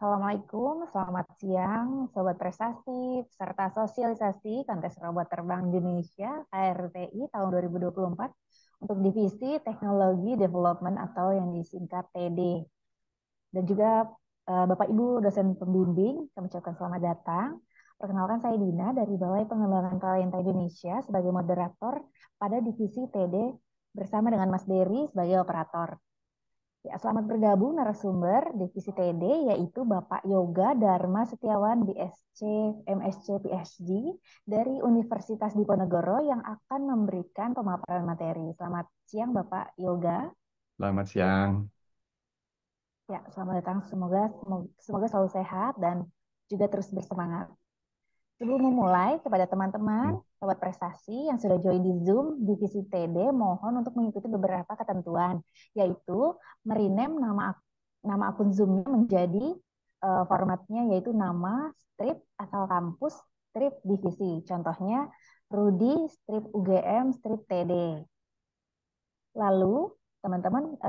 Assalamualaikum, selamat siang, Sobat Prestasi, peserta sosialisasi Kontes Robot Terbang Indonesia KRTI tahun 2024 untuk Divisi Teknologi Development atau yang disingkat TD. Dan juga Bapak Ibu dosen pembimbing, kami ucapkan selamat datang. Perkenalkan saya Dina dari Balai Pengembangan Talenta Indonesia sebagai moderator pada Divisi TD bersama dengan Mas Dery sebagai operator. Ya, selamat bergabung narasumber Divisi TD yaitu Bapak Yoga Dharma Setiawan BSc MSc PhD dari Universitas Diponegoro yang akan memberikan pemaparan materi. Selamat siang Bapak Yoga. Selamat siang. Ya, selamat datang. Semoga selalu sehat dan juga terus bersemangat. Sebelum memulai, kepada teman-teman sobat prestasi yang sudah join di Zoom Divisi TD, mohon untuk mengikuti beberapa ketentuan, yaitu merename nama akun Zoom-nya menjadi formatnya yaitu nama strip asal kampus strip divisi. Contohnya Rudi strip UGM strip TD. Lalu teman-teman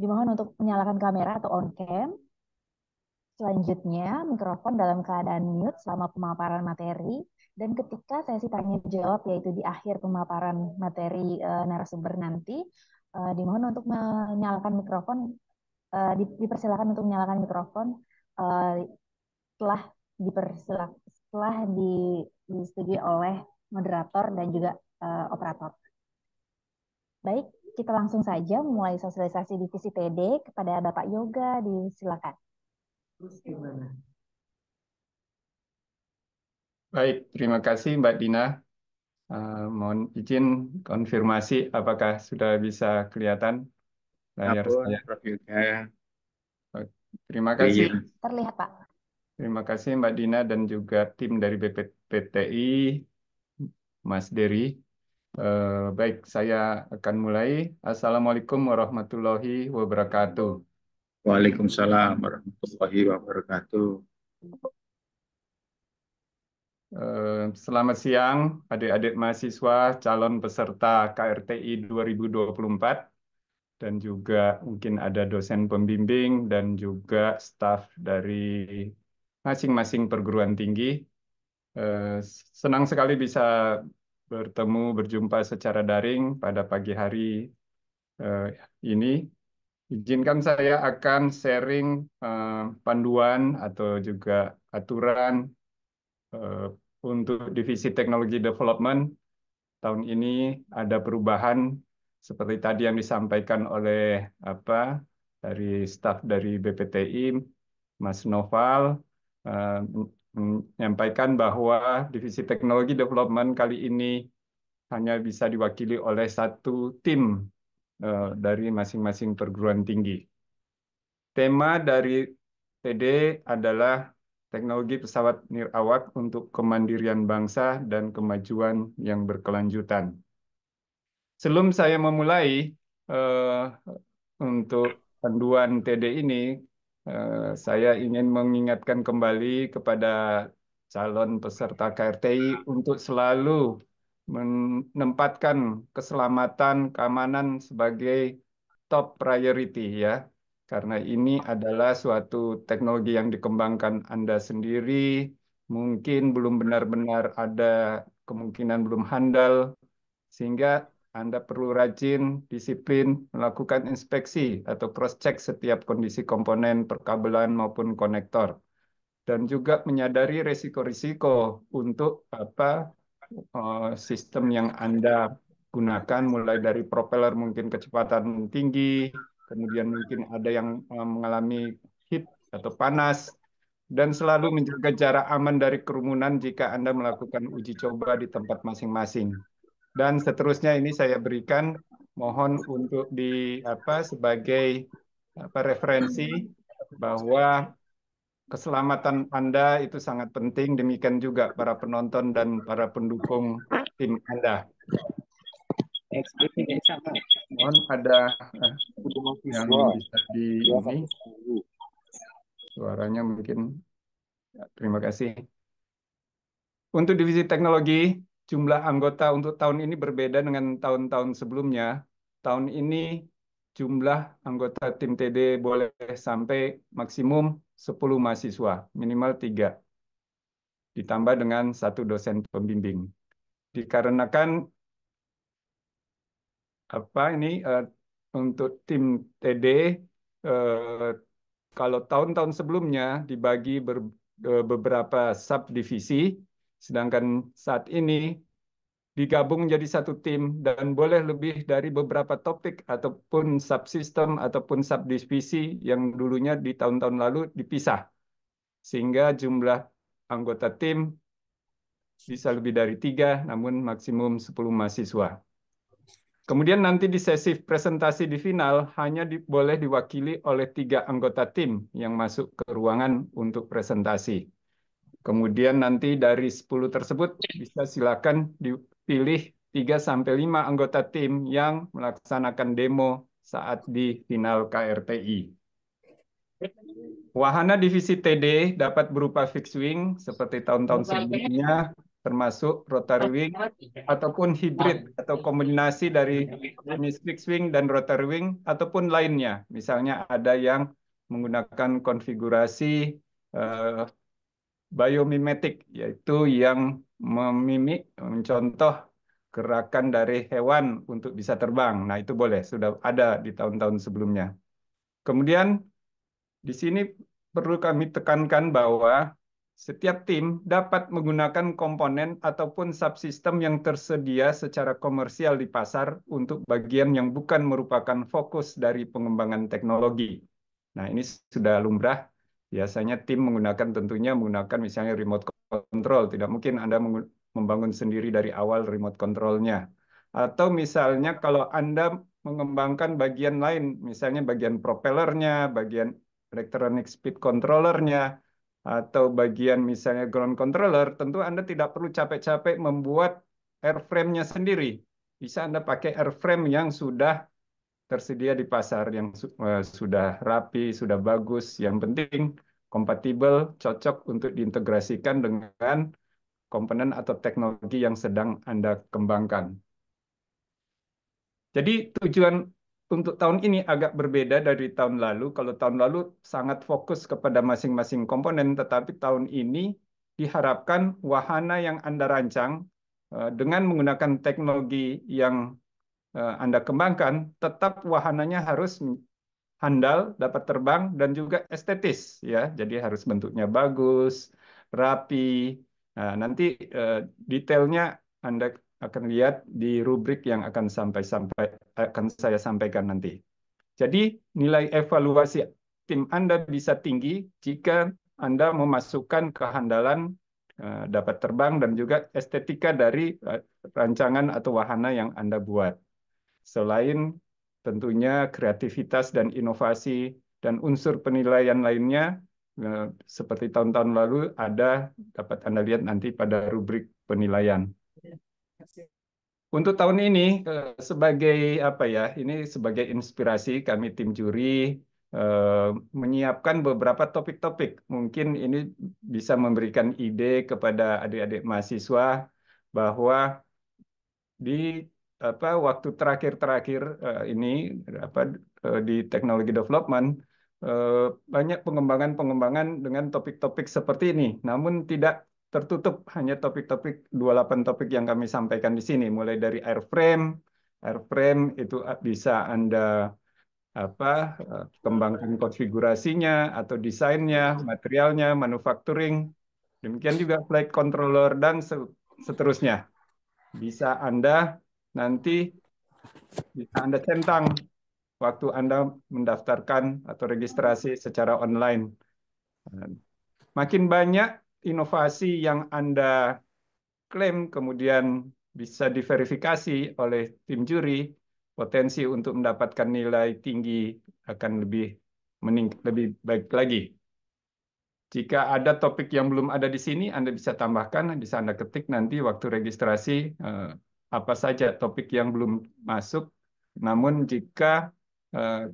dimohon untuk menyalakan kamera atau on cam. Selanjutnya, mikrofon dalam keadaan mute selama pemaparan materi, dan ketika sesi tanya jawab, yaitu di akhir pemaparan materi narasumber nanti, dimohon untuk menyalakan mikrofon, dipersilakan untuk menyalakan mikrofon setelah disetujui oleh moderator dan juga operator. Baik, kita langsung saja mulai sosialisasi divisi TD kepada Bapak Yoga, disilakan. Terus gimana? Baik, terima kasih Mbak Dina. Mohon izin konfirmasi apakah sudah bisa kelihatan layar saya. Prof. Yoga. Terima kasih. Terlihat Pak. Terima kasih Mbak Dina dan juga tim dari BPPTI, Mas Dery. Baik, saya akan mulai. Assalamualaikum warahmatullahi wabarakatuh. Waalaikumsalam warahmatullahi wabarakatuh. Selamat siang adik-adik mahasiswa calon peserta KRTI 2024 dan juga mungkin ada dosen pembimbing dan juga staf dari masing-masing perguruan tinggi. Senang sekali bisa bertemu, berjumpa secara daring pada pagi hari ini. Izinkan saya akan sharing panduan atau juga aturan untuk Divisi Teknologi Development. Tahun ini ada perubahan seperti tadi yang disampaikan oleh dari staf dari BPTI, Mas Noval, menyampaikan bahwa Divisi Teknologi Development kali ini hanya bisa diwakili oleh satu tim dari masing-masing perguruan tinggi. Tema dari TD adalah teknologi pesawat nirawak untuk kemandirian bangsa dan kemajuan yang berkelanjutan. Sebelum saya memulai untuk panduan TD ini, saya ingin mengingatkan kembali kepada calon peserta KRTI untuk selalu menempatkan keselamatan, keamanan sebagai top priority ya. Karena ini adalah suatu teknologi yang dikembangkan Anda sendiri, mungkin belum benar-benar ada kemungkinan belum handal, sehingga Anda perlu rajin, disiplin, melakukan inspeksi atau cross-check setiap kondisi komponen, perkabelan maupun konektor. Dan juga menyadari risiko-risiko untuk sistem yang Anda gunakan, mulai dari propeller mungkin kecepatan tinggi, kemudian mungkin ada yang mengalami heat atau panas, dan selalu menjaga jarak aman dari kerumunan jika Anda melakukan uji coba di tempat masing-masing. Dan seterusnya ini saya berikan, mohon untuk sebagai referensi bahwa keselamatan Anda itu sangat penting, demikian juga para penonton dan para pendukung tim Anda. Mohon ada yang bisa di ini, suaranya mungkin. Ya, terima kasih. Untuk divisi teknologi, jumlah anggota untuk tahun ini berbeda dengan tahun-tahun sebelumnya. Tahun ini jumlah anggota tim TD boleh sampai maksimum 10 mahasiswa, minimal 3, ditambah dengan 1 dosen pembimbing. Dikarenakan untuk tim TD kalau tahun-tahun sebelumnya dibagi beberapa subdivisi, sedangkan saat ini digabung jadi satu tim dan boleh lebih dari beberapa topik ataupun subsistem ataupun subdivisi yang dulunya di tahun-tahun lalu dipisah, sehingga jumlah anggota tim bisa lebih dari 3, namun maksimum 10 mahasiswa. Kemudian nanti di sesi presentasi di final hanya boleh diwakili oleh 3 anggota tim yang masuk ke ruangan untuk presentasi. Kemudian nanti dari 10 tersebut bisa silakan dipilih 3-5 anggota tim yang melaksanakan demo saat di final KRTI. Wahana divisi TD dapat berupa fixed wing seperti tahun-tahun sebelumnya, termasuk rotary wing ataupun hybrid atau kombinasi dari jenis fixed wing dan rotary wing ataupun lainnya. Misalnya ada yang menggunakan konfigurasi biomimetik, yaitu yang memimik, mencontoh gerakan dari hewan untuk bisa terbang. Nah, itu boleh, sudah ada di tahun-tahun sebelumnya. Kemudian di sini perlu kami tekankan bahwa setiap tim dapat menggunakan komponen ataupun subsistem yang tersedia secara komersial di pasar untuk bagian yang bukan merupakan fokus dari pengembangan teknologi. Nah, ini sudah lumrah. Biasanya tim tentunya menggunakan misalnya remote control. Tidak mungkin Anda membangun sendiri dari awal remote controlnya. Atau misalnya kalau Anda mengembangkan bagian lain, misalnya bagian propellernya, bagian electronic speed controllernya, atau bagian misalnya ground controller, tentu Anda tidak perlu capek-capek membuat airframe-nya sendiri. Bisa Anda pakai airframe yang sudah tersedia di pasar, yang sudah rapi, sudah bagus. Yang penting kompatibel, cocok untuk diintegrasikan dengan komponen atau teknologi yang sedang Anda kembangkan. Jadi tujuan untuk tahun ini agak berbeda dari tahun lalu. Kalau tahun lalu sangat fokus kepada masing-masing komponen, tetapi tahun ini diharapkan wahana yang Anda rancang dengan menggunakan teknologi yang Anda kembangkan, tetap wahananya harus handal, dapat terbang, dan juga estetis, ya. Jadi harus bentuknya bagus, rapi. Nah, nanti detailnya Anda akan lihat di rubrik yang akan saya sampaikan nanti. Jadi nilai evaluasi tim Anda bisa tinggi jika Anda memasukkan kehandalan, dapat terbang, dan juga estetika dari rancangan atau wahana yang Anda buat. Selain tentunya kreativitas dan inovasi dan unsur penilaian lainnya, seperti tahun-tahun lalu dapat Anda lihat nanti pada rubrik penilaian. Untuk tahun ini sebagai ini sebagai inspirasi kami tim juri menyiapkan beberapa topik-topik. Mungkin ini bisa memberikan ide kepada adik-adik mahasiswa bahwa di waktu terakhir ini di teknologi development banyak pengembangan dengan topik-topik seperti ini, namun tidak tertutup hanya topik-topik 28 topik yang kami sampaikan di sini, mulai dari airframe itu bisa Anda kembangkan konfigurasinya atau desainnya, materialnya, manufacturing, demikian juga flight controller dan seterusnya. Bisa Anda nanti centang waktu Anda mendaftarkan atau registrasi secara online. Makin banyak inovasi yang Anda klaim kemudian bisa diverifikasi oleh tim juri, potensi untuk mendapatkan nilai tinggi akan lebih baik lagi. Jika ada topik yang belum ada di sini, Anda bisa tambahkan, bisa Anda ketik nanti waktu registrasi apa saja topik yang belum masuk. Namun jika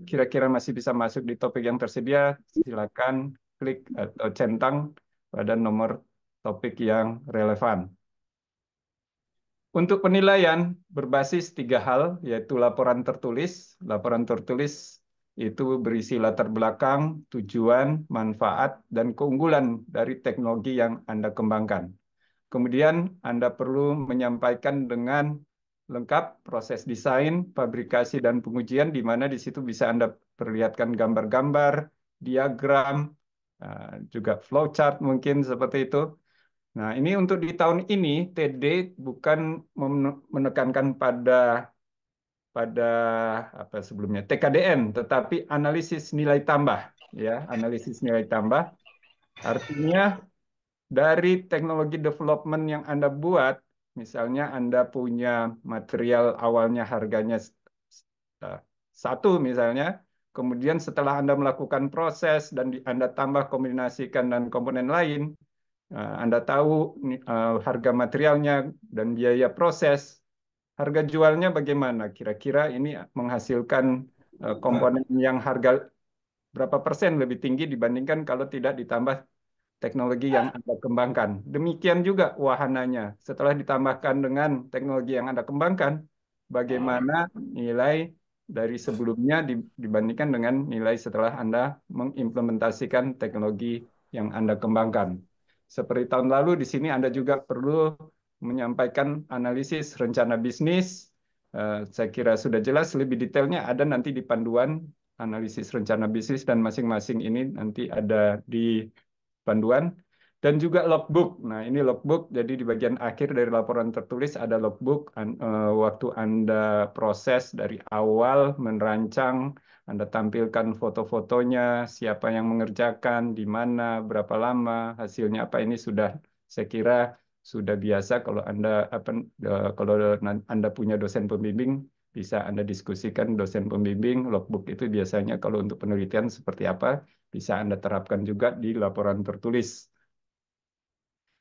kira-kira masih bisa masuk di topik yang tersedia, silakan klik atau centang pada nomor topik yang relevan. Untuk penilaian berbasis 3 hal, yaitu laporan tertulis itu berisi latar belakang, tujuan, manfaat, dan keunggulan dari teknologi yang Anda kembangkan. Kemudian Anda perlu menyampaikan dengan lengkap proses desain, fabrikasi, dan pengujian, di mana di situ bisa Anda perlihatkan gambar-gambar, diagram, juga flowchart mungkin seperti itu. Nah, ini untuk di tahun ini, TD bukan menekankan pada apa sebelumnya TKDN, tetapi analisis nilai tambah, ya, analisis nilai tambah. Artinya dari teknologi development yang Anda buat, misalnya Anda punya material awalnya harganya eh, satu misalnya, kemudian setelah Anda melakukan proses dan Anda tambah kombinasikan dan komponen lain, Anda tahu harga materialnya dan biaya proses, harga jualnya bagaimana? Kira-kira ini menghasilkan komponen yang harga berapa persen lebih tinggi dibandingkan kalau tidak ditambah teknologi yang Anda kembangkan. Demikian juga wahananya. Setelah ditambahkan dengan teknologi yang Anda kembangkan, bagaimana nilai dari sebelumnya dibandingkan dengan nilai setelah Anda mengimplementasikan teknologi yang Anda kembangkan. Seperti tahun lalu, di sini Anda juga perlu menyampaikan analisis rencana bisnis. Saya kira sudah jelas, lebih detailnya ada nanti di panduan analisis rencana bisnis dan masing-masing ini nanti ada di panduan dan juga logbook. Nah, ini logbook, jadi di bagian akhir dari laporan tertulis ada logbook waktu Anda proses dari awal merancang, Anda tampilkan foto-fotonya, siapa yang mengerjakan, di mana, berapa lama, hasilnya apa. Ini sudah saya kira sudah biasa kalau kalau Anda punya dosen pembimbing bisa Anda diskusikan dosen pembimbing. Logbook itu biasanya kalau untuk penelitian seperti apa bisa Anda terapkan juga di laporan tertulis.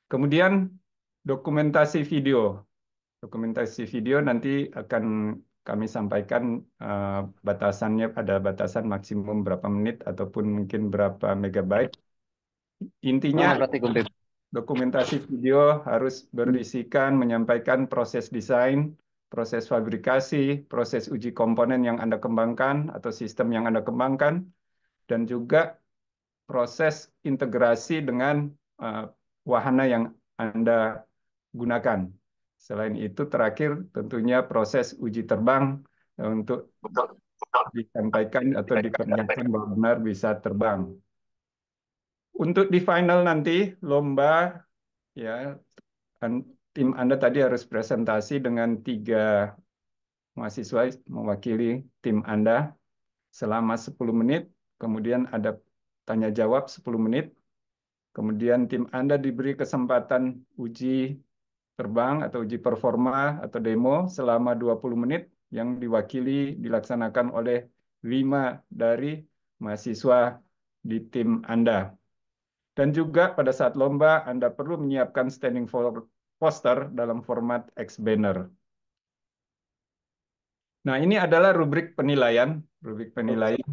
Kemudian dokumentasi video. Dokumentasi video nanti akan kami sampaikan batasannya, ada batasan maksimum berapa menit ataupun mungkin berapa megabyte. Intinya dokumentasi video harus berisikan menyampaikan proses desain, proses fabrikasi, proses uji komponen yang Anda kembangkan atau sistem yang Anda kembangkan, dan juga proses integrasi dengan wahana yang Anda gunakan. Selain itu, terakhir tentunya proses uji terbang untuk disampaikan atau diperlihatkan bahwa benar bisa terbang. Untuk di final nanti, lomba, ya, tim Anda tadi harus presentasi dengan 3 mahasiswa mewakili tim Anda selama 10 menit, kemudian ada tanya jawab 10 menit, kemudian tim Anda diberi kesempatan uji terbang atau uji performa atau demo selama 20 menit yang dilaksanakan oleh 5 dari mahasiswa di tim Anda. Dan juga pada saat lomba Anda perlu menyiapkan standing poster dalam format X-Banner. Nah, ini adalah rubrik penilaian. Rubrik penilaian.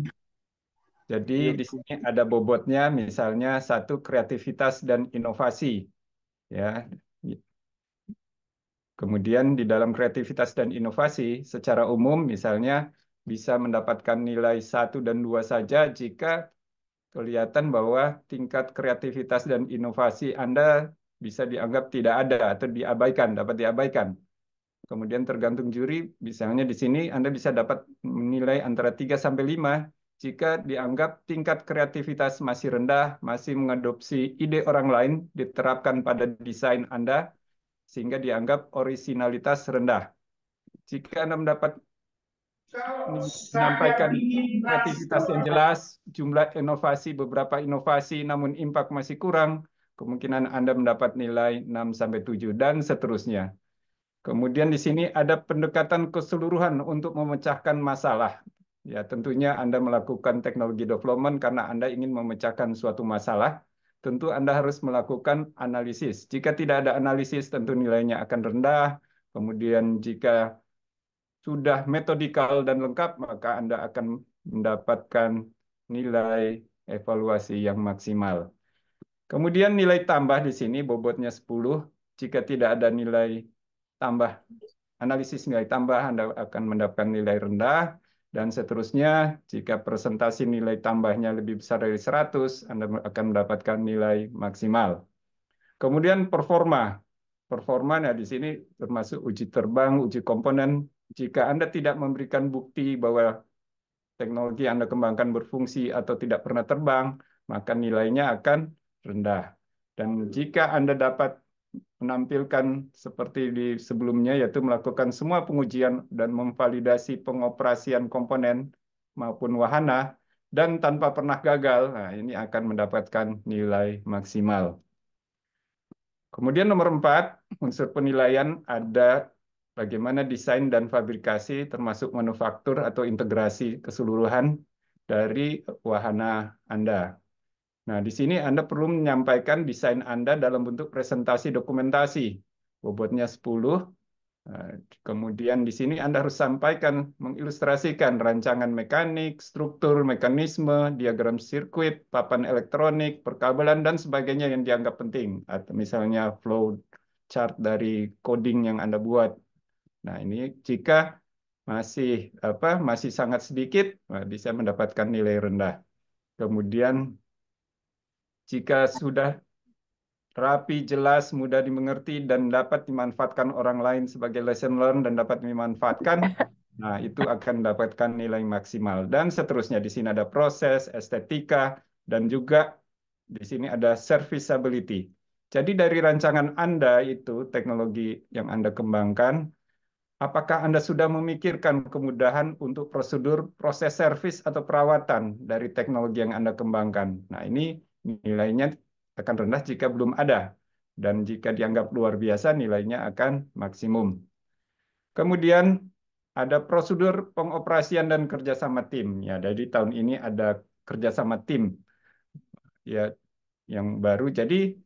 Jadi di sini ada bobotnya, misalnya 1 kreativitas dan inovasi. Ya. Kemudian di dalam kreativitas dan inovasi, secara umum misalnya bisa mendapatkan nilai 1 dan 2 saja jika kelihatan bahwa tingkat kreativitas dan inovasi Anda bisa dianggap tidak ada atau diabaikan, dapat diabaikan. Kemudian tergantung juri, misalnya di sini Anda bisa dapat nilai antara 3 sampai 5 jika dianggap tingkat kreativitas masih rendah, masih mengadopsi ide orang lain diterapkan pada desain Anda sehingga dianggap orisinalitas rendah. Jika Anda menyampaikan kreativitas yang jelas, jumlah inovasi, beberapa inovasi, namun impact masih kurang, kemungkinan Anda mendapat nilai 6 sampai 7 dan seterusnya. Kemudian di sini ada pendekatan keseluruhan untuk memecahkan masalah. Ya, tentunya Anda melakukan teknologi development karena Anda ingin memecahkan suatu masalah. Tentu Anda harus melakukan analisis. Jika tidak ada analisis, tentu nilainya akan rendah. Kemudian jika sudah metodikal dan lengkap, maka Anda akan mendapatkan nilai evaluasi yang maksimal. Kemudian nilai tambah di sini bobotnya 10. Jika tidak ada nilai tambah, analisis nilai tambah, Anda akan mendapatkan nilai rendah. dan seterusnya. Jika presentasi nilai tambahnya lebih besar dari 100, Anda akan mendapatkan nilai maksimal. Kemudian performa. Performa, nah di sini termasuk uji terbang, uji komponen. Jika Anda tidak memberikan bukti bahwa teknologi yang Anda kembangkan berfungsi atau tidak pernah terbang, maka nilainya akan rendah. Dan jika Anda dapat menampilkan seperti di sebelumnya, yaitu melakukan semua pengujian dan memvalidasi pengoperasian komponen maupun wahana, dan tanpa pernah gagal, nah ini akan mendapatkan nilai maksimal. Kemudian nomor 4, unsur penilaian ada bagaimana desain dan fabrikasi termasuk manufaktur atau integrasi keseluruhan dari wahana Anda. Nah, di sini Anda perlu menyampaikan desain Anda dalam bentuk presentasi dokumentasi. Bobotnya 10. Kemudian di sini Anda harus sampaikan, mengilustrasikan rancangan mekanik, struktur, mekanisme, diagram sirkuit, papan elektronik, perkabelan, dan sebagainya yang dianggap penting. Atau misalnya flow chart dari coding yang Anda buat. Nah, ini jika masih sangat sedikit, bisa mendapatkan nilai rendah. Kemudian jika sudah rapi, jelas, mudah dimengerti, dan dapat dimanfaatkan orang lain sebagai lesson learn dan dapat dimanfaatkan, nah itu akan mendapatkan nilai maksimal. Dan seterusnya, di sini ada proses, estetika, dan juga di sini ada serviceability. Jadi dari rancangan Anda itu, teknologi yang Anda kembangkan, apakah Anda sudah memikirkan kemudahan untuk prosedur proses servis atau perawatan dari teknologi yang Anda kembangkan? Nah, ini nilainya akan rendah jika belum ada. Dan jika dianggap luar biasa, nilainya akan maksimum. Kemudian ada prosedur pengoperasian dan kerjasama tim. Ya, dari tahun ini ada kerjasama tim ya yang baru. Jadi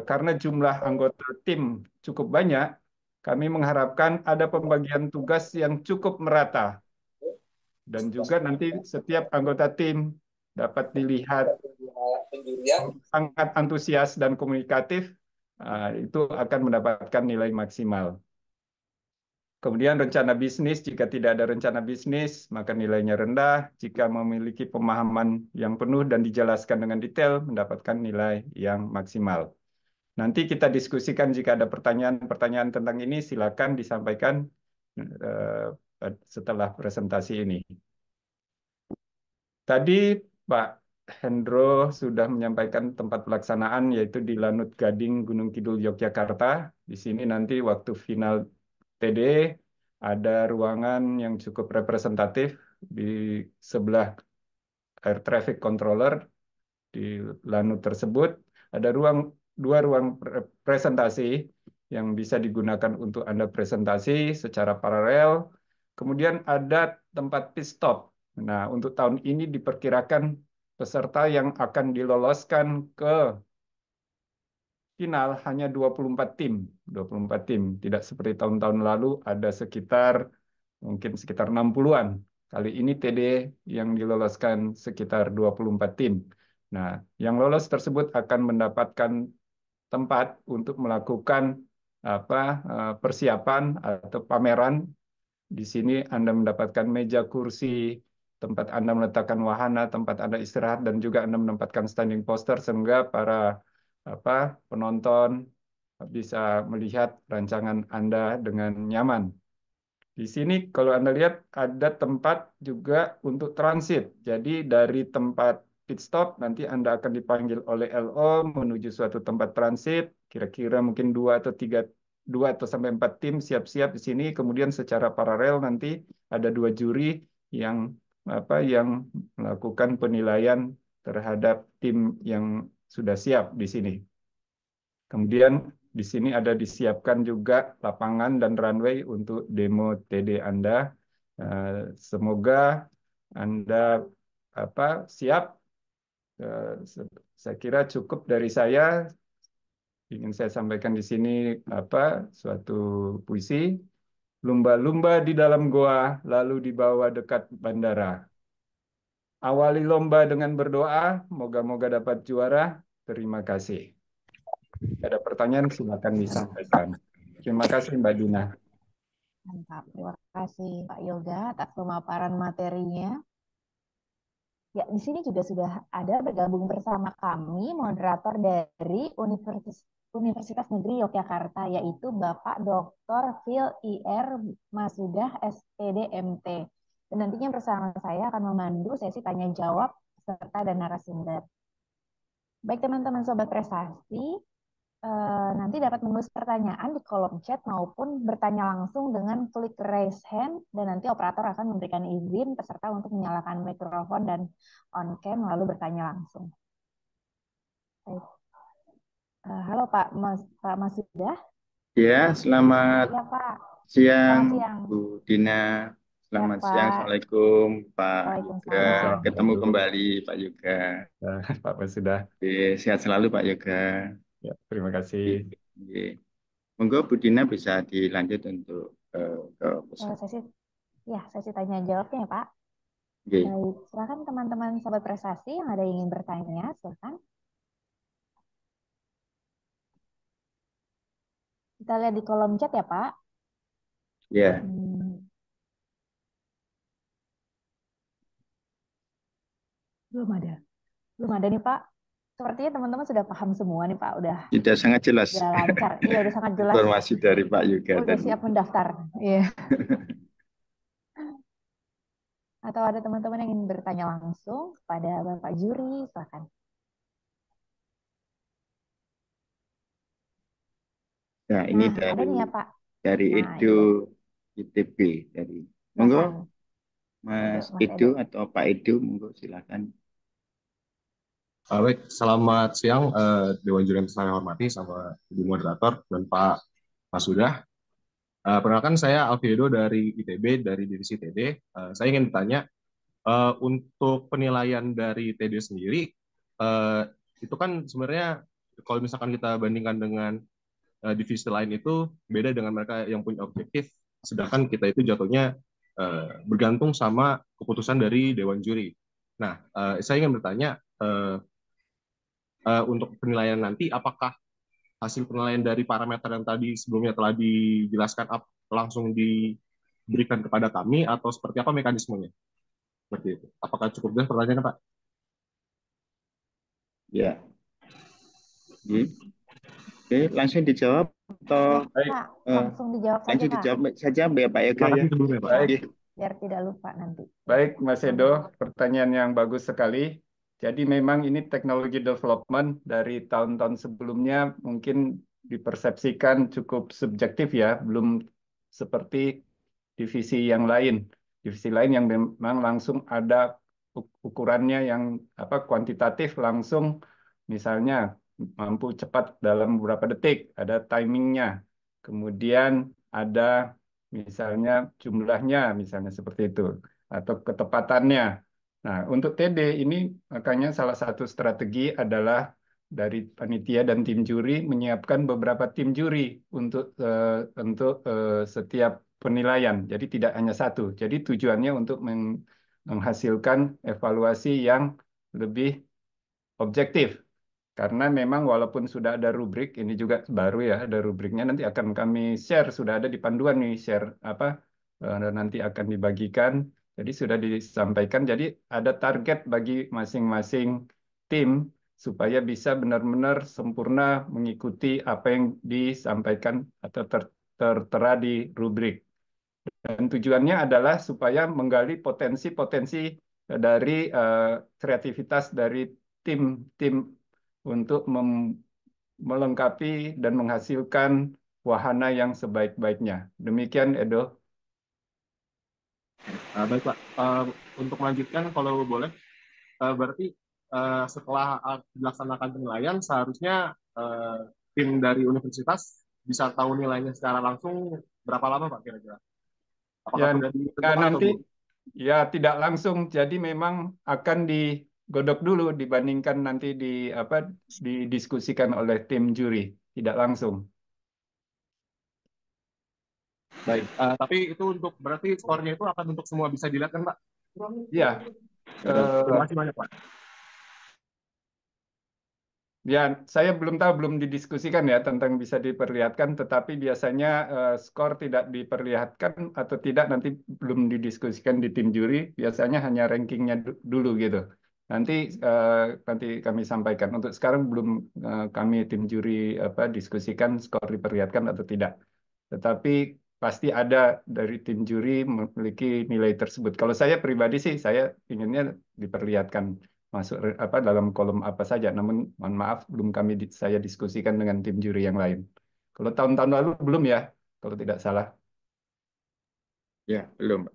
karena jumlah anggota tim cukup banyak, kami mengharapkan ada pembagian tugas yang cukup merata. Dan juga nanti setiap anggota tim dapat dilihat sangat antusias dan komunikatif, itu akan mendapatkan nilai maksimal. Kemudian rencana bisnis, jika tidak ada rencana bisnis, maka nilainya rendah. Jika memiliki pemahaman yang penuh dan dijelaskan dengan detail, mendapatkan nilai yang maksimal. Nanti kita diskusikan jika ada pertanyaan-pertanyaan tentang ini, silakan disampaikan setelah presentasi ini. Tadi Pak Hendro sudah menyampaikan tempat pelaksanaan, yaitu di Lanut Gading, Gunung Kidul, Yogyakarta. Di sini nanti waktu final TD ada ruangan yang cukup representatif di sebelah air traffic controller di Lanut tersebut. Ada dua ruang presentasi yang bisa digunakan untuk Anda presentasi secara paralel. Kemudian ada tempat pit stop. Nah, untuk tahun ini diperkirakan peserta yang akan diloloskan ke final hanya 24 tim. 24 tim. Tidak seperti tahun-tahun lalu ada mungkin sekitar 60-an. Kali ini TD yang diloloskan sekitar 24 tim. Nah, yang lolos tersebut akan mendapatkan tempat untuk melakukan persiapan atau pameran. Di sini Anda mendapatkan meja, kursi, tempat Anda meletakkan wahana, tempat Anda istirahat, dan juga Anda menempatkan standing poster sehingga para penonton bisa melihat rancangan Anda dengan nyaman. Di sini kalau Anda lihat ada tempat juga untuk transit. Jadi dari tempat pit stop nanti Anda akan dipanggil oleh LO menuju suatu tempat transit. Kira-kira mungkin 2 atau sampai 4 tim siap-siap di sini. Kemudian secara paralel nanti ada 2 juri yang yang melakukan penilaian terhadap tim yang sudah siap di sini. Kemudian di sini ada disiapkan juga lapangan dan runway untuk demo TD Anda. Semoga Anda siap. Saya kira cukup dari saya. Ingin saya sampaikan di sini suatu puisi. Lumba-lumba di dalam goa, lalu dibawa dekat bandara. Awali lomba dengan berdoa, moga-moga dapat juara. Terima kasih. Ada pertanyaan, silakan disampaikan. Terima kasih, Mbak Dina. Mantap. Terima kasih Pak Yoga atas pemaparan materinya. Ya, di sini juga sudah ada bergabung bersama kami moderator dari Universitas Negeri Yogyakarta, yaitu Bapak Dr. Phil IR Masudah SPD MT. Dan nantinya bersama saya akan memandu sesi tanya jawab serta dan narasumber. Baik teman-teman sobat prestasi, nanti dapat menulis pertanyaan di kolom chat maupun bertanya langsung dengan klik raise hand, dan nanti operator akan memberikan izin peserta untuk menyalakan mikrofon dan on cam lalu bertanya langsung. Baik. Halo Pak Masudah. Ya, selamat Ya Pak. siang, Selamat siang. Bu Dina. Ya Selamat siang. Pak. Assalamualaikum, Pak Yoga. Waalaikumsalam. Ketemu kembali, Pak Yoga. Pak Masudah. Oke, sehat selalu, Pak Yoga. Ya, terima kasih. Oke. Monggo Bu Dina bisa dilanjut untuk ke peserta. Sesi tanya jawabnya ya Pak. Oke. Baik, silakan teman-teman sobat prestasi yang ada yang ingin bertanya, silakan. Kita lihat di kolom chat ya Pak. Ya. Belum ada. Belum ada nih Pak. Sepertinya teman-teman sudah paham semua nih Pak. Sudah sangat jelas. Udah lancar. Iya, udah sangat jelas. Informasi dari Pak Yoga Udah tadi. siap mendaftar. Iya. Atau ada teman-teman yang ingin bertanya langsung kepada Bapak Juri, silakan. Nah, ini ada nih ya Pak. dari Edo ITB. Monggo, Mas Edo atau Pak Edo, monggo silakan. Baik, selamat siang Dewan Juri yang saya hormati sama Ibu Moderator dan Pak Masudah. Perkenalkan saya Alfredo dari ITB, dari divisi TD. Saya ingin bertanya, untuk penilaian dari TD sendiri, itu kan sebenarnya kalau misalkan kita bandingkan dengan divisi lain itu beda dengan mereka yang punya objektif, sedangkan kita itu jatuhnya bergantung sama keputusan dari Dewan Juri. Nah, saya ingin bertanya, untuk penilaian nanti, apakah hasil penilaian dari parameter yang tadi sebelumnya telah dijelaskan langsung diberikan kepada kami, atau seperti apa mekanismenya? Seperti itu. Apakah cukup jelas pertanyaannya, Pak? Ya. Oke, langsung dijawab atau Pak, langsung dijawab saja, langsung Pak. dijawab saja ya Pak Yoga ya. Sebelumnya, Pak. Baik. Biar tidak lupa nanti. Baik, Mas Edo, pertanyaan yang bagus sekali. Jadi memang ini teknologi development dari tahun-tahun sebelumnya mungkin dipersepsikan cukup subjektif ya, belum seperti divisi yang lain. Divisi lain yang memang langsung ada ukurannya yang kuantitatif langsung, misalnya mampu cepat dalam beberapa detik, ada timingnya. Kemudian ada misalnya jumlahnya, misalnya seperti itu, atau ketepatannya. Nah, untuk TD ini makanya salah satu strategi adalah dari panitia dan tim juri menyiapkan beberapa tim juri untuk setiap penilaian. Jadi tidak hanya satu. Jadi tujuannya untuk menghasilkan evaluasi yang lebih objektif. Karena memang walaupun sudah ada rubrik, ini juga baru ya, ada rubriknya, nanti akan kami share, sudah ada di panduan nih, share nanti akan dibagikan. Jadi sudah disampaikan, jadi ada target bagi masing-masing tim supaya bisa benar-benar sempurna mengikuti apa yang disampaikan atau tertera di rubrik. Dan tujuannya adalah supaya menggali potensi-potensi dari kreativitas dari tim-tim untuk melengkapi dan menghasilkan wahana yang sebaik-baiknya. Demikian, Edo. Baik, Pak. Untuk melanjutkan, kalau boleh, berarti setelah dilaksanakan penilaian, seharusnya tim dari universitas bisa tahu nilainya secara langsung berapa lama, Pak, kira-kira? Apakah Ya, sudah ditentukan nanti atau ya tidak langsung. Jadi memang akan digodok dulu dibandingkan nanti didiskusikan oleh tim juri, tidak langsung. baik? Tapi itu untuk berarti skornya itu akan untuk semua bisa dilihat kan, Pak? Ya. Terima kasih banyak, Pak. Ya, saya belum tahu, belum didiskusikan ya tentang bisa diperlihatkan, tetapi biasanya skor tidak diperlihatkan atau tidak nanti belum didiskusikan di tim juri, biasanya hanya rankingnya dulu gitu. Nanti eh, nanti kami sampaikan. Untuk sekarang belum kami tim juri apa diskusikan skor diperlihatkan atau tidak. Tetapi pasti ada dari tim juri memiliki nilai tersebut. Kalau saya pribadi sih, saya inginnya diperlihatkan masuk apa dalam kolom apa saja. Namun mohon maaf belum saya diskusikan dengan tim juri yang lain. Kalau tahun-tahun lalu belum ya, kalau tidak salah. Ya, belum.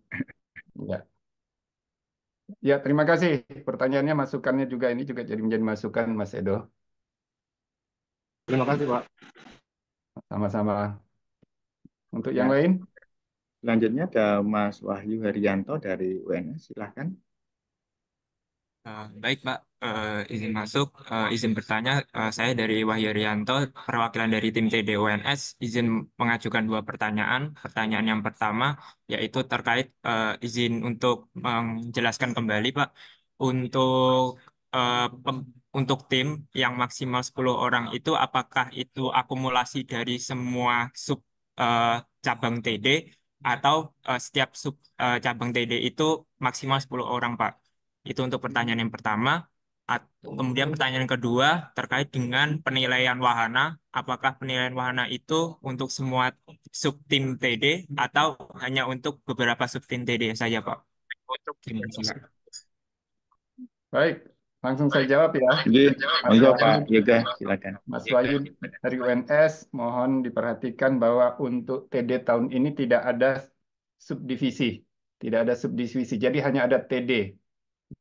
Ya, ya terima kasih. Pertanyaannya, masukannya juga ini juga jadi menjadi masukan Mas Edo. Terima kasih, Pak. Sama-sama. Untuk yang Ya, lain, selanjutnya ada Mas Wahyu Haryanto dari UNS. Silahkan. Baik, Pak. Izin masuk, izin bertanya. Saya dari Wahyu Rianto, perwakilan dari tim TDUNS. Izin mengajukan dua pertanyaan. Pertanyaan yang pertama yaitu terkait izin untuk menjelaskan kembali, Pak, untuk untuk tim yang maksimal 10 orang itu apakah itu akumulasi dari semua sub eh, cabang TD atau setiap sub cabang TD itu maksimal 10 orang, Pak? Itu untuk pertanyaan yang pertama. Kemudian pertanyaan yang kedua terkait dengan penilaian wahana. Apakah penilaian wahana itu untuk semua subtim TD atau hanya untuk beberapa subtim TD saja, Pak? Terima kasih, Pak. baik, langsung saya jawab ya. Jadi, Mas monggo Wahyu. Pak Yoga, silakan. Mas Wahyu dari UNS, mohon diperhatikan bahwa untuk TD tahun ini tidak ada subdivisi. Tidak ada subdivisi, jadi hanya ada TD.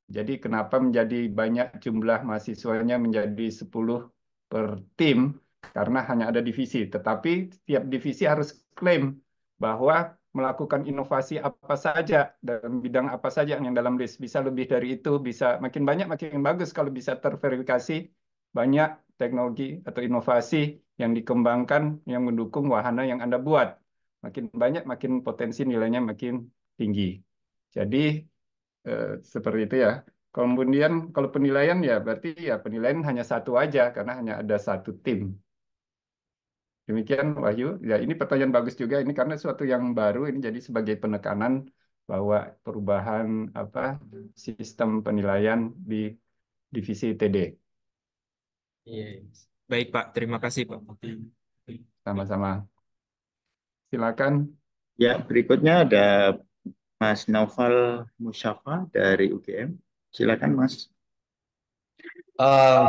Jadi kenapa menjadi banyak jumlah mahasiswanya menjadi 10 per tim? Karena hanya ada divisi. Tetapi setiap divisi harus klaim bahwa melakukan inovasi apa saja dalam bidang apa saja yang dalam list. Bisa lebih dari itu, bisa makin banyak makin bagus kalau bisa terverifikasi banyak teknologi atau inovasi yang dikembangkan yang mendukung wahana yang Anda buat. Makin banyak makin potensi nilainya makin tinggi. Jadi seperti itu ya. Kemudian kalau penilaian ya berarti ya penilaian hanya satu aja karena hanya ada satu tim. Demikian Wahyu. Ya ini pertanyaan bagus juga ini karena suatu yang baru ini jadi sebagai penekanan bahwa perubahan apa sistem penilaian di divisi TD. Iya. Baik, Pak. Terima kasih, Pak. Sama-sama. Silakan. Ya, berikutnya ada Mas Naufal Musyafa dari UGM. Silakan, Mas. Um,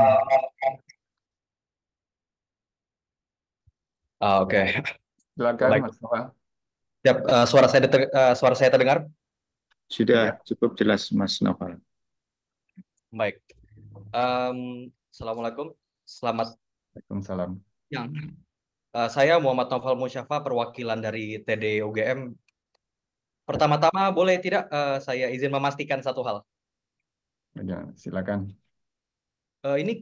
oke. Silakan Baik. Mas Noah. Siap, suara saya terdengar? Sudah Ya. cukup jelas, Mas Naufal. Baik. Assalamualaikum. Selamat Waalaikumsalam. siang. Saya Muhammad Naufal Musyafa, perwakilan dari TD UGM. Pertama-tama boleh tidak saya izin memastikan satu hal. Ya, silakan. Ini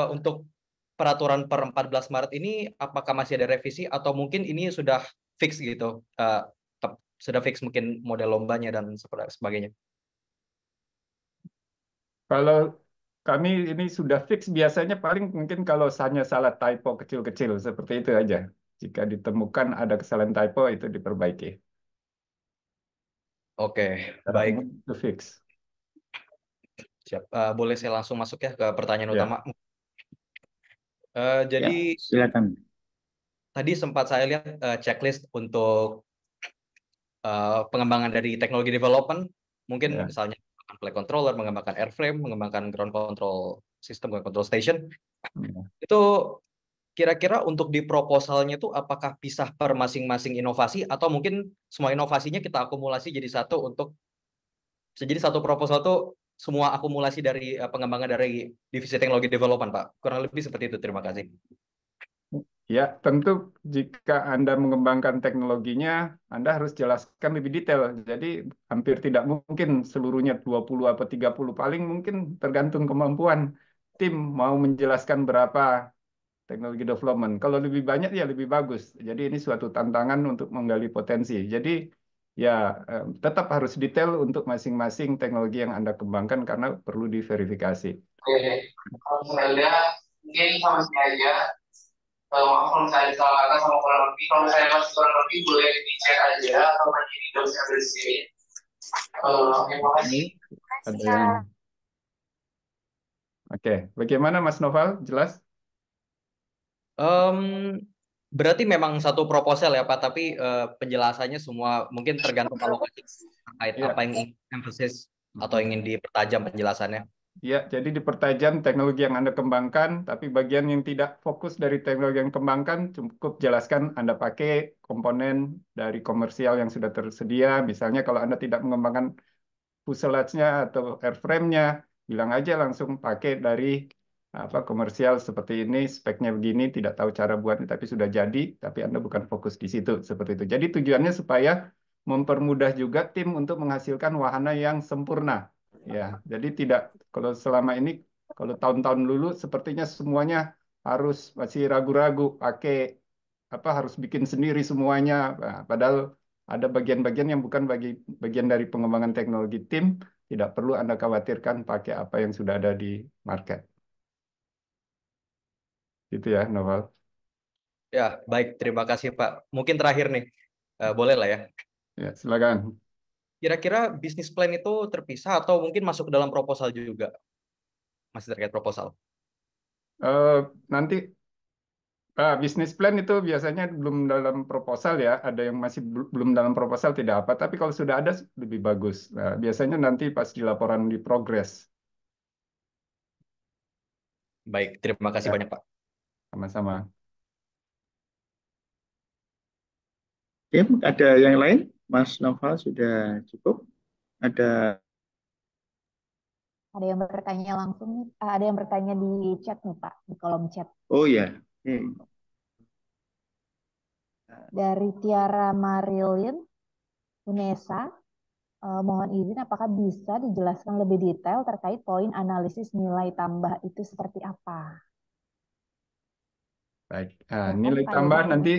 untuk peraturan per 14 Maret ini apakah masih ada revisi atau mungkin ini sudah fix gitu? Sudah fix mungkin model lombanya dan sebagainya. Kalau kami ini sudah fix biasanya paling mungkin kalau hanya salah typo kecil-kecil seperti itu aja. Jika ditemukan ada kesalahan typo itu diperbaiki. Oke, Secara baik. umum itu fix. Siap. Boleh saya langsung masuk ya ke pertanyaan Ya. utama. Ya, Jadi silakan. tadi sempat saya lihat checklist untuk pengembangan dari teknologi development, mungkin Ya. misalnya flight controller, mengembangkan airframe, mengembangkan ground control system, ground control station. Ya. Itu kira-kira untuk di proposalnya itu apakah pisah per masing-masing inovasi atau mungkin semua inovasinya kita akumulasi jadi satu untuk jadi satu proposal itu semua akumulasi dari pengembangan dari divisi teknologi development, Pak. Kurang lebih seperti itu. Terima kasih. Ya, tentu jika Anda mengembangkan teknologinya, Anda harus jelaskan lebih detail. Jadi hampir tidak mungkin seluruhnya 20 atau 30, paling mungkin tergantung kemampuan tim mau menjelaskan berapa teknologi development. Kalau lebih banyak ya lebih bagus. Jadi ini suatu tantangan untuk menggali potensi. Jadi ya tetap harus detail untuk masing-masing teknologi yang Anda kembangkan karena perlu diverifikasi. Oke, kalau saya lihat mungkin sama sini aja. Maaf kalau misalnya salah kata sama kurang lebih. Kalau misalnya masih kurang lebih boleh dicek aja atau nanti di dosen ada di sini. Terima kasih. Ada yang Oke, bagaimana Mas Noval? Jelas? Berarti memang satu proposal ya Pak, tapi penjelasannya semua mungkin tergantung alokasi terkait Iya. apa yang ingin emphasis atau ingin dipertajam penjelasannya. Ya, jadi dipertajam teknologi yang Anda kembangkan, tapi bagian yang tidak fokus dari teknologi yang kembangkan, cukup jelaskan Anda pakai komponen dari komersial yang sudah tersedia. Misalnya kalau Anda tidak mengembangkan fuselage-nya atau airframe-nya, bilang aja langsung pakai dari komersial seperti ini, speknya begini, tidak tahu cara buatnya, tapi sudah jadi, tapi Anda bukan fokus di situ, seperti itu. Jadi tujuannya supaya mempermudah juga tim untuk menghasilkan wahana yang sempurna. Ya, jadi tidak kalau selama ini kalau tahun-tahun dulu sepertinya semuanya harus masih ragu-ragu pakai harus bikin sendiri semuanya. Nah, padahal ada bagian-bagian yang bukan bagian dari pengembangan teknologi tim, tidak perlu Anda khawatirkan pakai apa yang sudah ada di market. Gitu ya, Noval. Ya, baik. Terima kasih Pak. Mungkin terakhir nih, boleh lah ya. Ya, silakan. Kira-kira bisnis plan itu terpisah atau mungkin masuk ke dalam proposal juga? Masih terkait proposal. Nanti bisnis plan itu biasanya belum dalam proposal ya. Ada yang masih belum dalam proposal tidak apa. Tapi kalau sudah ada lebih bagus. Nah, biasanya nanti pas di laporan di progres. Baik, terima kasih Ya, banyak Pak. sama-sama. Oke, ada yang lain? Mas Noval sudah cukup? Ada yang bertanya langsung nih, ada yang bertanya di chat nih Pak, di kolom chat. Oh ya. Oke. Dari Tiara Marilyn Unesa, mohon izin apakah bisa dijelaskan lebih detail terkait poin analisis nilai tambah itu seperti apa? Baik, Silakan, nilai Pak tambah Yoga. nanti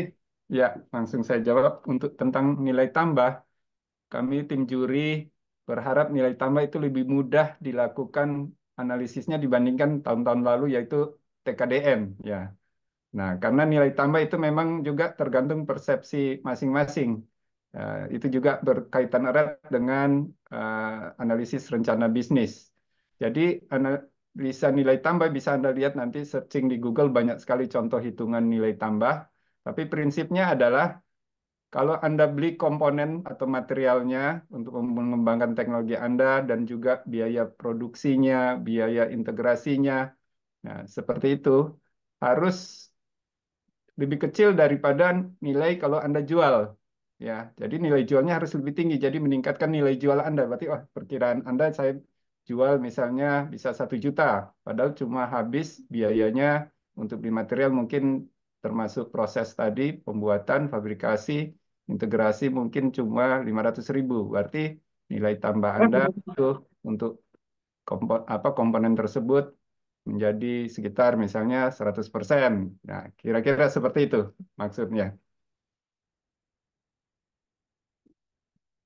ya langsung saya jawab untuk tentang nilai tambah. Kami tim juri berharap nilai tambah itu lebih mudah dilakukan analisisnya dibandingkan tahun-tahun lalu yaitu TKDM ya. Nah, karena nilai tambah itu memang juga tergantung persepsi masing-masing. Itu juga berkaitan erat dengan analisis rencana bisnis. Jadi analisa nilai tambah bisa Anda lihat nanti searching di Google banyak sekali contoh hitungan nilai tambah. Tapi prinsipnya adalah kalau Anda beli komponen atau materialnya untuk mengembangkan teknologi Anda dan juga biaya produksinya, biaya integrasinya, nah, seperti itu harus lebih kecil daripada nilai kalau Anda jual. Ya, jadi nilai jualnya harus lebih tinggi. Jadi meningkatkan nilai jual Anda. Berarti, perkiraan Anda saya jual misalnya bisa 1 juta, padahal cuma habis biayanya untuk beli material mungkin termasuk proses tadi, pembuatan, fabrikasi, integrasi mungkin cuma 500.000. Berarti nilai tambah Anda itu untuk komponen tersebut menjadi sekitar misalnya 100%. Nah, kira-kira seperti itu maksudnya.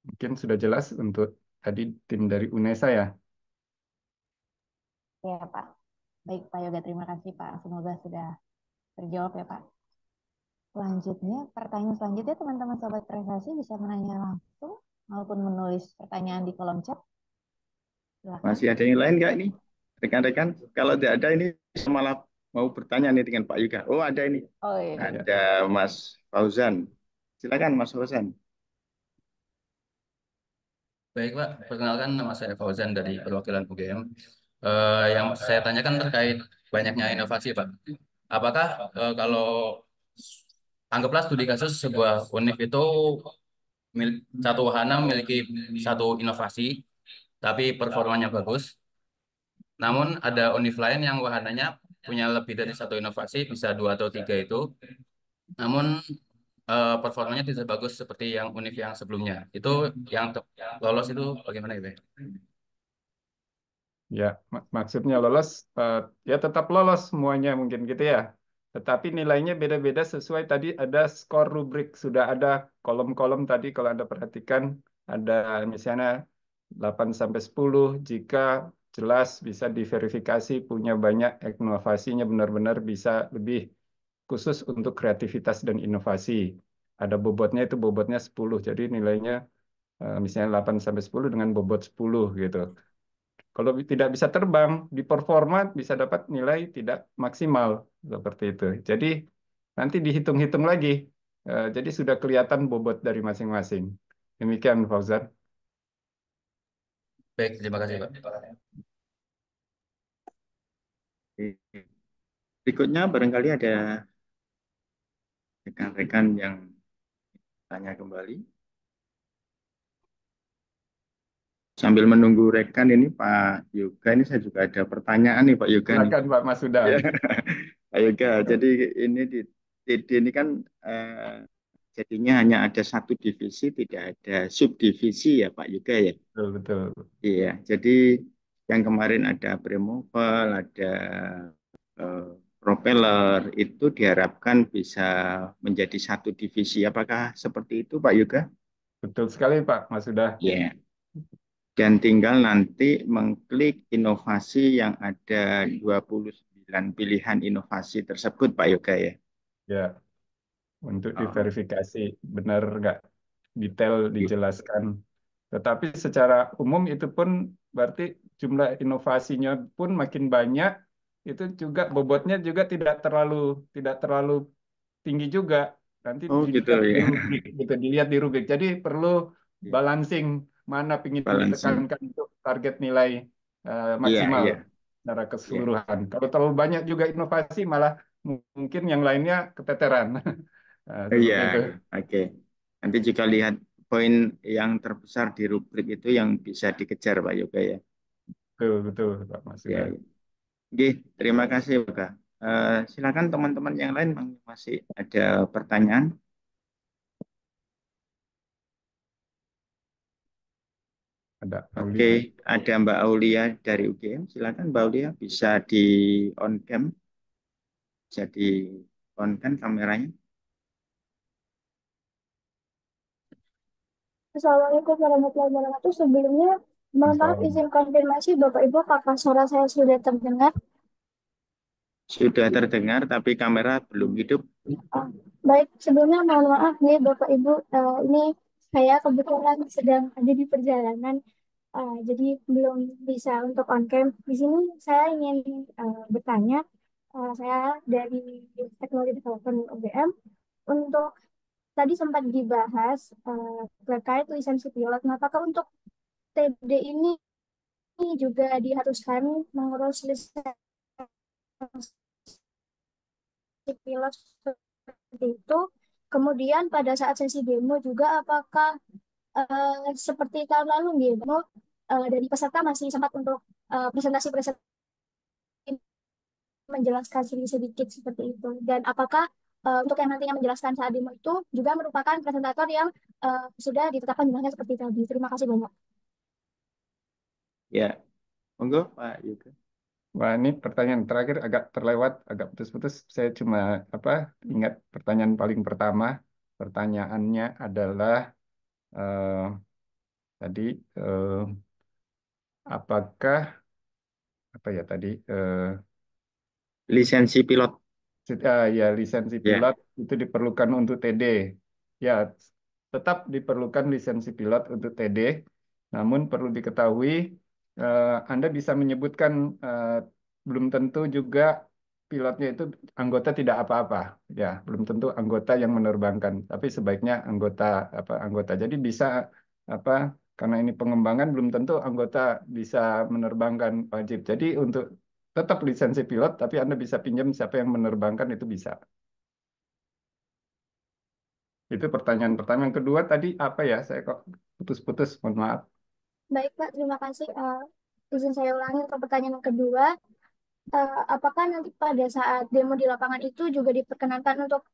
Mungkin sudah jelas untuk tadi tim dari UNESA ya. Ya Pak. Baik Pak Yoga, terima kasih Pak. Semoga sudah terjawab ya Pak. Selanjutnya, pertanyaan selanjutnya teman-teman Sobat Prestasi bisa menanya langsung maupun menulis pertanyaan di kolom chat. Silakan. Masih ada yang lain nggak ini? Rekan-rekan, kalau tidak ada ini malah mau bertanya nih dengan Pak Yuga. Oh ada ini. Oh iya. Ada Mas Fauzan. Silakan Mas Fauzan. Baik Pak, perkenalkan nama saya Fauzan dari perwakilan UGM. Yang saya tanyakan terkait banyaknya inovasi Pak. Apakah kalau anggaplah studi kasus sebuah univ itu satu wahana memiliki satu inovasi, tapi performanya bagus. Namun ada univ lain yang wahananya punya lebih dari satu inovasi, bisa 2 atau 3 itu. Namun performanya tidak bagus seperti yang univ yang sebelumnya. Itu yang lolos itu bagaimana ya? Ya, maksudnya lolos, ya tetap lolos semuanya mungkin gitu ya. Tetapi nilainya beda-beda sesuai tadi ada skor rubrik, sudah ada kolom-kolom tadi kalau Anda perhatikan ada misalnya 8 sampai 10 jika jelas, bisa diverifikasi, punya banyak inovasinya, benar-benar bisa lebih khusus untuk kreativitas dan inovasi. Ada bobotnya, itu bobotnya 10, jadi nilainya misalnya 8 sampai 10 dengan bobot 10 gitu. Kalau tidak bisa terbang, di performa bisa dapat nilai tidak maksimal seperti itu. Jadi nanti dihitung-hitung lagi. Jadi sudah kelihatan bobot dari masing-masing. Demikian, Fauzan. Baik, terima kasih Pak. Berikutnya barangkali ada rekan-rekan yang tanya kembali. Sambil menunggu rekan ini Pak Yoga, ini saya juga ada pertanyaan nih Pak Yoga. Silakan Pak Masudah. Ya, Pak Yoga, jadi ini di TD ini kan jadinya hanya ada satu divisi, tidak ada subdivisi ya Pak Yoga ya. Betul, betul. Iya, jadi yang kemarin ada premoval, ada propeller, itu diharapkan bisa menjadi satu divisi. Apakah seperti itu Pak Yoga? Betul sekali Pak Masudah. Ya. Dan tinggal nanti mengklik inovasi yang ada 29 pilihan inovasi tersebut Pak Yoga ya. Ya, untuk diverifikasi benar nggak detail dijelaskan. Tetapi secara umum itu pun berarti jumlah inovasinya pun makin banyak, itu juga bobotnya juga tidak terlalu tinggi juga. Nanti Oh gitu dilihat di ya. rubrik, gitu, dilihat di rubrik. Jadi perlu balancing mana ingin Balancing. ditekankan untuk target nilai Iya, maksimal iya. secara Iya. keseluruhan. Kalau terlalu banyak juga inovasi, malah mungkin yang lainnya keteteran. Seperti Iya, itu. oke. Nanti jika lihat poin yang terbesar di rubrik itu yang bisa dikejar Pak Yoga ya. Betul, betul, Pak Ya, Masuda. ya. Oke, terima kasih Yoga. Silakan teman-teman yang lain masih ada pertanyaan. Ada Oke, Aulia. ada Mbak Aulia dari UGM. Silakan Mbak Aulia, bisa di on cam, bisa di on kan kameranya. Assalamualaikum warahmatullahi wabarakatuh. Sebelumnya, mohon maaf izin konfirmasi Bapak Ibu, apakah suara saya sudah terdengar? Sudah terdengar, tapi kamera belum hidup. Oh, baik, sebelumnya mohon maaf nih Bapak Ibu, ini saya kebetulan sedang ada di perjalanan, jadi belum bisa untuk on cam. Di sini saya ingin bertanya, saya dari Teknologi Development UGM, untuk tadi sempat dibahas terkait lisensi pilot. Nah, apakah untuk TD ini juga diharuskan mengurus lisensi pilot seperti itu? Kemudian pada saat sesi demo juga apakah seperti tahun lalu nih, demo dari peserta masih sempat untuk presentasi-presentasi menjelaskan sedikit-sedikit seperti itu. Dan apakah untuk yang nantinya menjelaskan saat demo itu juga merupakan presentator yang sudah ditetapkan jumlahnya seperti tadi. Terima kasih banyak. Ya, monggo Pak Yoga. Wah, ini pertanyaan terakhir agak terlewat, agak putus-putus. Saya cuma ingat pertanyaan paling pertama. Pertanyaannya adalah tadi apakah ya tadi Lisensi pilot. ya lisensi Ya, pilot itu diperlukan untuk TD. Ya, tetap diperlukan lisensi pilot untuk TD. Namun perlu diketahui Anda bisa menyebutkan belum tentu juga pilotnya itu anggota tidak apa-apa. Ya, belum tentu anggota yang menerbangkan, tapi sebaiknya anggota. Jadi bisa apa karena ini pengembangan belum tentu anggota bisa menerbangkan wajib. Jadi untuk tetap lisensi pilot, tapi Anda bisa pinjam siapa yang menerbangkan itu bisa. Itu pertanyaan pertama. Yang kedua tadi apa ya? Saya kok putus-putus, mohon maaf. Baik Pak, terima kasih. Izin saya ulangi untuk pertanyaan yang kedua. Apakah nanti pada saat demo di lapangan itu juga diperkenankan untuk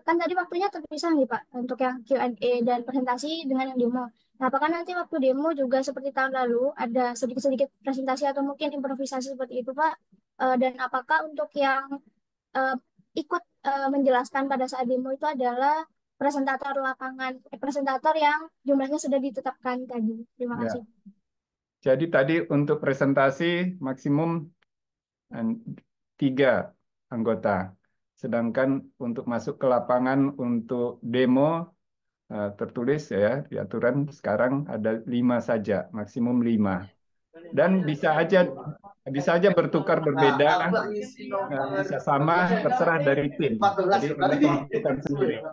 kan tadi waktunya terpisah nih Pak untuk yang Q&A dan presentasi dengan yang demo. Nah, apakah nanti waktu demo juga seperti tahun lalu ada sedikit-sedikit presentasi atau mungkin improvisasi seperti itu Pak? Dan apakah untuk yang uh, ikut menjelaskan pada saat demo itu adalah presentator lapangan, presentator yang jumlahnya sudah ditetapkan tadi? Terima Ya. kasih. Jadi tadi untuk presentasi maksimum 3 anggota. Sedangkan untuk masuk ke lapangan untuk demo tertulis ya di aturan sekarang ada 5 saja, maksimum 5. Dan bisa aja bertukar berbeda, bisa sama, terserah dari tim. Jadi Anda tentukan sendiri.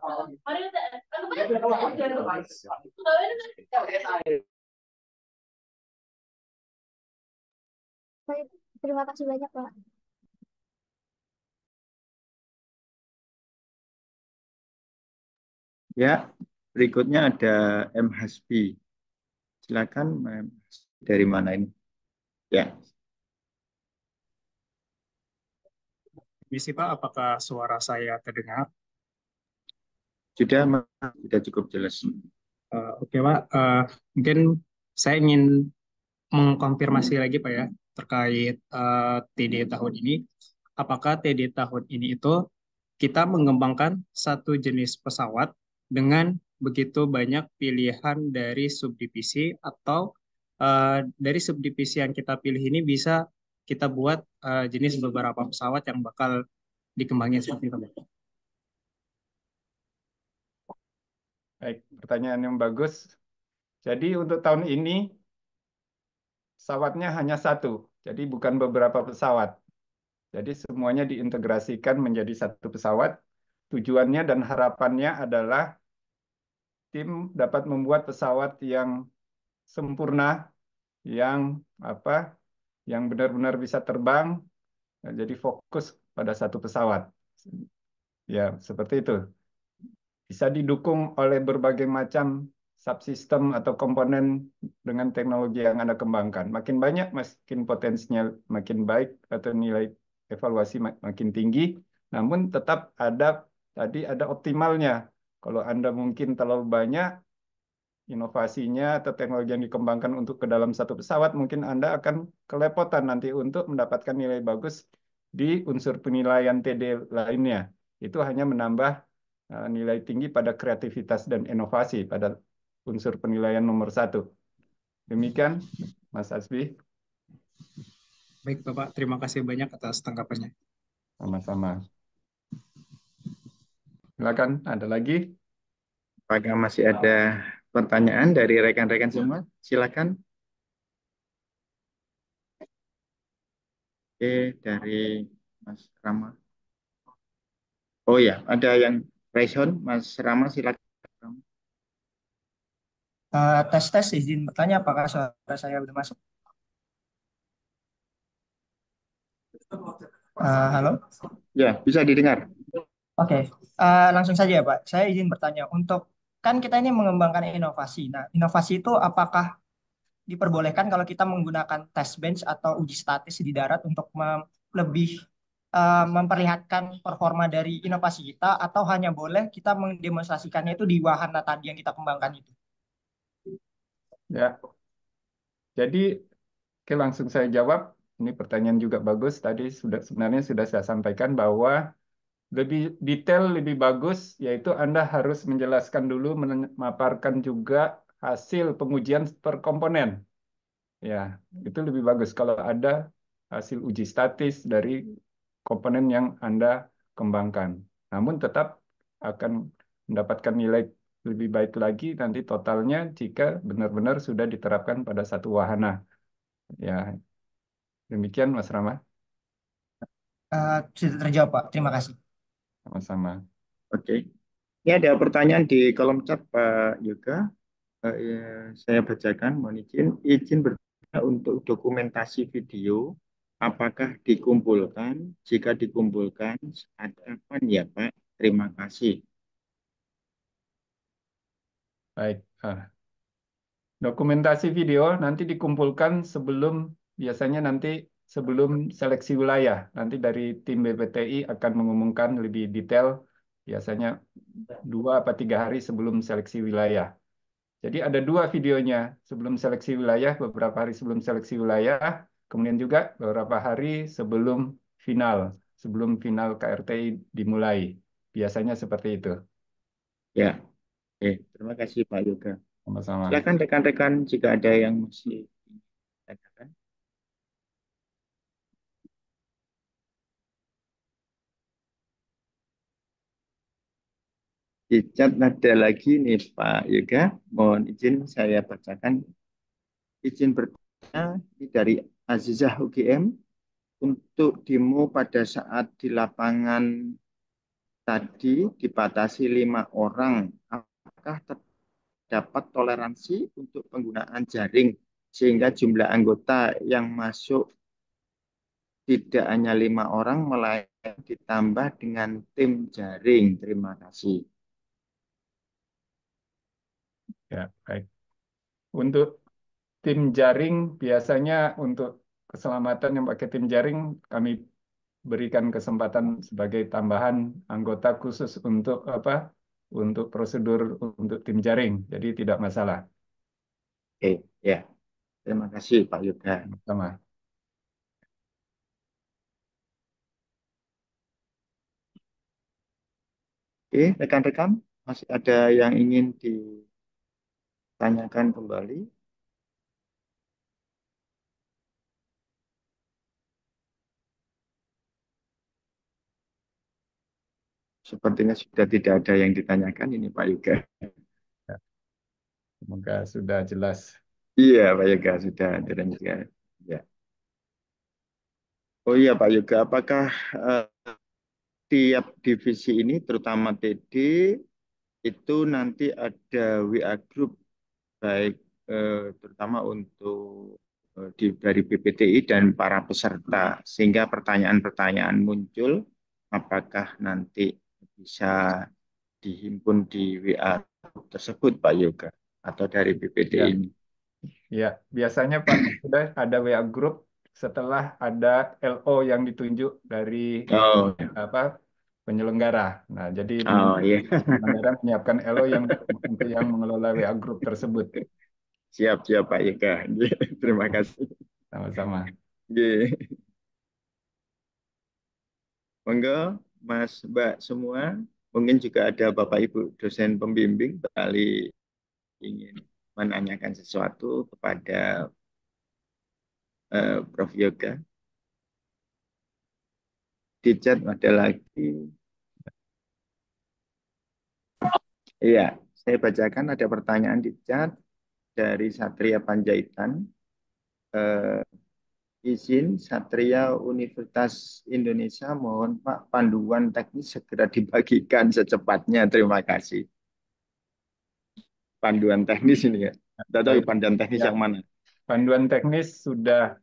Baik, terima kasih banyak, Pak. Ya, berikutnya ada M. Hasbi. Silakan, dari mana ini? Ya, Misi Pak, apakah suara saya terdengar? sudah, sudah cukup jelas. Oke Pak, mungkin saya ingin mengkonfirmasi lagi Pak ya, terkait TD tahun ini. Apakah TD tahun ini itu kita mengembangkan satu jenis pesawat dengan begitu banyak pilihan dari subdivisi, atau dari subdivisi yang kita pilih ini bisa kita buat jenis beberapa pesawat yang bakal dikembangin seperti itu Pak? Baik, pertanyaan yang bagus. Jadi untuk tahun ini pesawatnya hanya satu, jadi bukan beberapa pesawat. Jadi semuanya diintegrasikan menjadi satu pesawat. Tujuannya dan harapannya adalah tim dapat membuat pesawat yang sempurna, yang apa, yang benar-benar bisa terbang. Jadi fokus pada satu pesawat. Ya, seperti itu. Bisa didukung oleh berbagai macam subsistem atau komponen dengan teknologi yang Anda kembangkan. Makin banyak, makin potensinya makin baik atau nilai evaluasi makin tinggi. Namun tetap ada optimalnya. Kalau Anda mungkin terlalu banyak inovasinya atau teknologi yang dikembangkan untuk ke dalam satu pesawat, mungkin Anda akan kelepotan nanti untuk mendapatkan nilai bagus di unsur penilaian TD lainnya. Itu hanya menambah nilai tinggi pada kreativitas dan inovasi pada unsur penilaian nomor 1. Demikian, Mas Asbi. Baik Bapak, terima kasih banyak atas tanggapannya. Sama-sama. Silakan, ada lagi? Apakah masih ada pertanyaan dari rekan-rekan semua? Silakan. Oke, dari Mas Rama. Oh ya, ada yang raise hand. Mas Rama, silakan. Tes izin bertanya, apakah suara saya sudah masuk? Halo? Ya, bisa didengar. Oke, langsung saja ya Pak. Saya izin bertanya, untuk kan kita ini mengembangkan inovasi. Nah, inovasi itu apakah diperbolehkan kalau kita menggunakan test bench atau uji statis di darat untuk lebih memperlihatkan performa dari inovasi kita, atau hanya boleh kita mendemonstrasikannya itu di wahana tadi yang kita kembangkan itu? Ya, jadi langsung saya jawab. Ini pertanyaan juga bagus. Tadi sebenarnya sudah saya sampaikan bahwa lebih detail, lebih bagus, yaitu Anda harus menjelaskan dulu, memaparkan juga hasil pengujian per komponen. Ya, itu lebih bagus kalau ada hasil uji statis dari komponen yang Anda kembangkan. Namun tetap akan mendapatkan nilai lebih baik lagi nanti totalnya jika benar-benar sudah diterapkan pada satu wahana. Ya, demikian Mas Rama. Sudah terjawab Pak, terima kasih. Sama-sama. Oke. Ini ada pertanyaan di kolom chat Pak Yoga. Ya, saya bacakan, mohon izin bertanya untuk dokumentasi video, apakah dikumpulkan? Jika dikumpulkan, saat kapan ya Pak? Terima kasih. Baik. Dokumentasi video nanti dikumpulkan biasanya nanti sebelum seleksi wilayah. Nanti dari tim BPTI akan mengumumkan lebih detail, biasanya 2 atau 3 hari sebelum seleksi wilayah. Jadi ada 2 videonya, sebelum seleksi wilayah, beberapa hari sebelum seleksi wilayah, kemudian juga beberapa hari sebelum final KRTI dimulai. Biasanya seperti itu. Ya, terima kasih Pak Yoga. Sama-sama. Silakan rekan-rekan jika ada yang masih Di chat ada lagi nih Pak Yoga, mohon izin saya bacakan. Izin bertanya dari Azizah UGM, untuk demo pada saat di lapangan tadi dibatasi 5 orang, apakah terdapat toleransi untuk penggunaan jaring sehingga jumlah anggota yang masuk tidak hanya 5 orang, melainkan ditambah dengan tim jaring? Terima kasih. Ya, baik. Untuk tim jaring biasanya untuk keselamatan yang pakai tim jaring kami berikan kesempatan sebagai tambahan anggota khusus untuk apa? Untuk prosedur untuk tim jaring. Jadi tidak masalah. Oke, ya. Terima kasih Pak Yoga. Sama. Oke, rekan-rekan, masih ada yang ingin ditanyakan kembali? Sepertinya sudah tidak ada yang ditanyakan ini Pak Yoga. Ya, semoga sudah jelas. Iya Pak Yoga, sudah ada dan juga. Ya. Oh iya Pak Yoga, apakah tiap divisi ini, terutama TD, itu nanti ada WA group, baik terutama untuk dari BPTI dan para peserta, sehingga pertanyaan-pertanyaan muncul, apakah nanti bisa dihimpun di WA tersebut Pak Yoga atau dari BPTI Ya, ini? ya. Biasanya Pak sudah ada WA group setelah ada LO yang ditunjuk dari Oh, apa penyelenggara. Nah, jadi oh iya. penyelenggara menyiapkan LO yang untuk yang mengelola WA group tersebut. Siap-siap Pak Yoga. Terima kasih. Sama-sama. Oke. Monggo, Mas, Mbak semua, mungkin juga ada Bapak Ibu dosen pembimbing kali ingin menanyakan sesuatu kepada Prof. Yoga. Di chat ada lagi. Iya, saya bacakan ada pertanyaan di chat dari Satria Panjaitan. Izin Satria Universitas Indonesia, mohon Pak panduan teknis segera dibagikan secepatnya. Terima kasih. Panduan teknis ini ya. Tidak tahu Baik. panduan teknis Ya, yang mana. panduan teknis sudah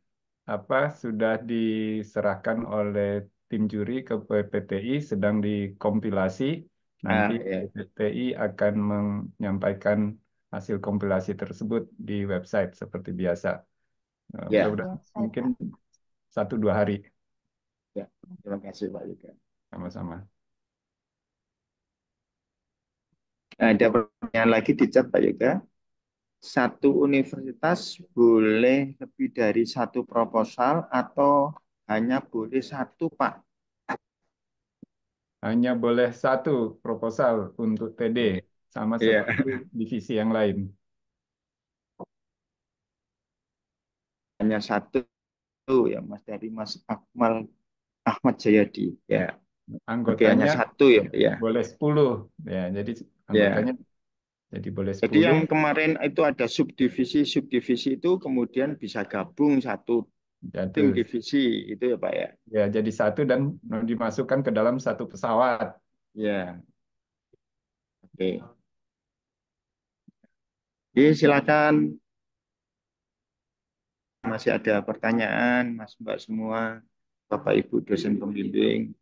diserahkan oleh tim juri ke PPTI, sedang dikompilasi. Nanti Ya. PPTI akan menyampaikan hasil kompilasi tersebut di website seperti biasa. Ya. Mudah-mudahan mungkin 1-2 hari. Ya. Terima kasih Pak Yoga. Sama-sama. Ada pertanyaan lagi di chat Pak Yoga. Satu universitas boleh lebih dari satu proposal atau hanya boleh satu Pak? Hanya boleh satu proposal untuk TD, sama Iya. seperti divisi yang lain. Hanya satu ya Mas, dari Mas Akmal Ahmad Jayadi. Ya. Oke, hanya Anggotanya satu ya, Pak, ya. boleh 10. Ya, jadi anggotanya jadi boleh Jadi 10. yang kemarin itu ada subdivisi, subdivisi itu kemudian bisa gabung satu tim Jatuh. divisi itu ya Pak ya. Ya, jadi satu dan dimasukkan ke dalam satu pesawat. Ya. Oke. Jadi silakan. Masih ada pertanyaan, Mas Mbak semua, Bapak Ibu dosen pembimbing.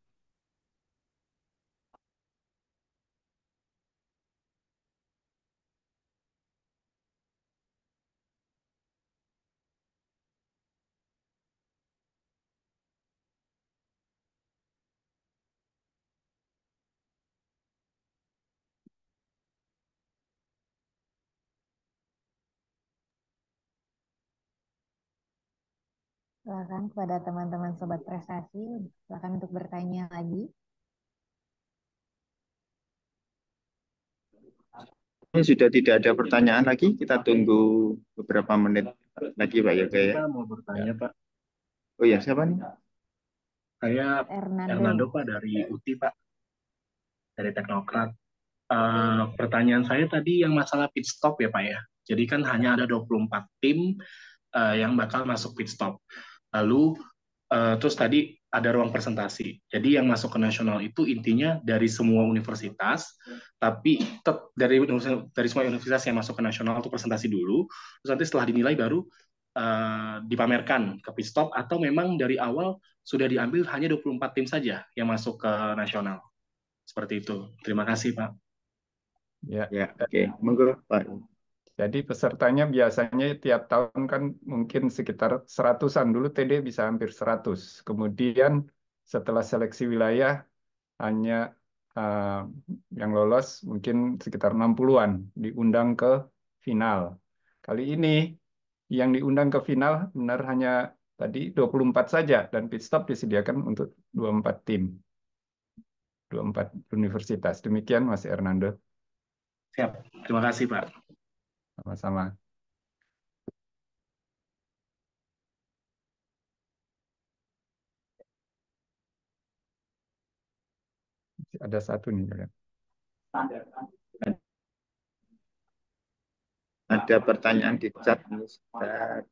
Silakan kepada teman-teman sobat prestasi, silakan untuk bertanya lagi. Ini sudah tidak ada pertanyaan lagi, kita tunggu beberapa menit lagi Pak Yoga ya. Saya mau bertanya Pak. Oh ya, siapa nih? Saya Hernando. Hernando Pak dari UTI Pak, dari Teknokrat. Pertanyaan saya tadi yang masalah pit stop ya Pak ya. Jadi kan hanya ada 24 tim yang bakal masuk pit stop. Lalu terus tadi ada ruang presentasi. Jadi yang masuk ke nasional itu intinya dari semua universitas, tapi dari semua universitas yang masuk ke nasional itu presentasi dulu. Terus nanti setelah dinilai baru dipamerkan ke pit stop, atau memang dari awal sudah diambil hanya 24 tim saja yang masuk ke nasional. Seperti itu. Terima kasih Pak. Ya, Ya, oke. Monggo Pak. jadi pesertanya biasanya tiap tahun kan mungkin sekitar 100-an. Dulu TD bisa hampir 100. Kemudian setelah seleksi wilayah hanya yang lolos mungkin sekitar 60-an diundang ke final. Kali ini yang diundang ke final benar hanya tadi 24 saja dan pit stop disediakan untuk 24 tim, 24 universitas. Demikian Mas Hernando. Siap. Terima kasih Pak. Sama-sama. Ada satu nih. Ada pertanyaan di chat nih, Ustaz.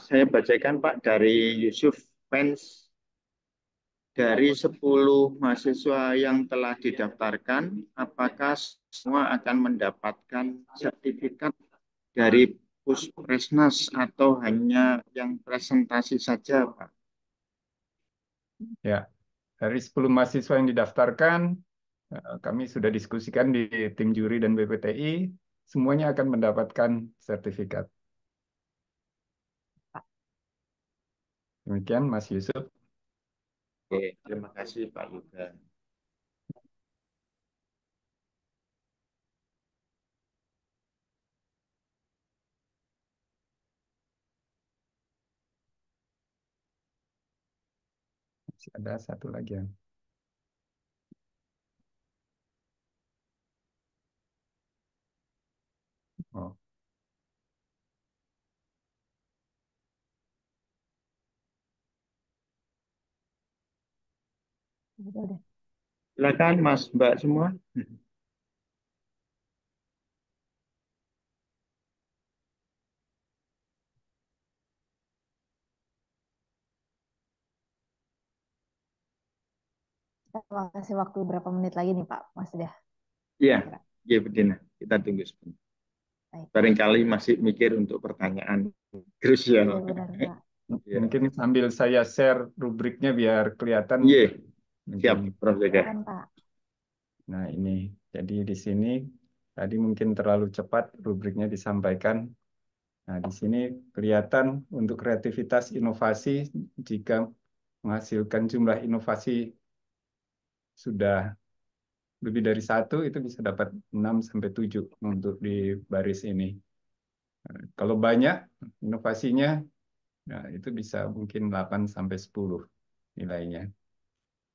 Saya bacakan Pak dari Yusuf Pens. Dari 10 mahasiswa yang telah didaftarkan, apakah semua akan mendapatkan sertifikat dari Puspresnas atau hanya yang presentasi saja, Pak? Ya, dari 10 mahasiswa yang didaftarkan, kami sudah diskusikan di tim juri dan BPTI, semuanya akan mendapatkan sertifikat. Demikian Mas Yusuf. Oke, terima kasih Pak Yuga. Masih ada satu lagi yang. Oh. Udah. Silakan Mas, Mbak semua. Kita kasih waktu berapa menit lagi nih Pak, Mas Dah. Iya, iya Bedina. Kita tunggu sebentar. Baik. Barangkali masih mikir untuk pertanyaan krusial. Iya benar Pak. Iya. Mungkin sambil saya share rubriknya biar kelihatan. Iya, siap Prof. Yoga. Silakan Pak. Nah ini, jadi di sini tadi mungkin terlalu cepat rubriknya disampaikan. Nah di sini kelihatan untuk kreativitas inovasi jika menghasilkan jumlah inovasi sudah lebih dari 1 itu bisa dapat 6-7 untuk di baris ini. Kalau banyak inovasinya, nah itu bisa mungkin 8-10 nilainya.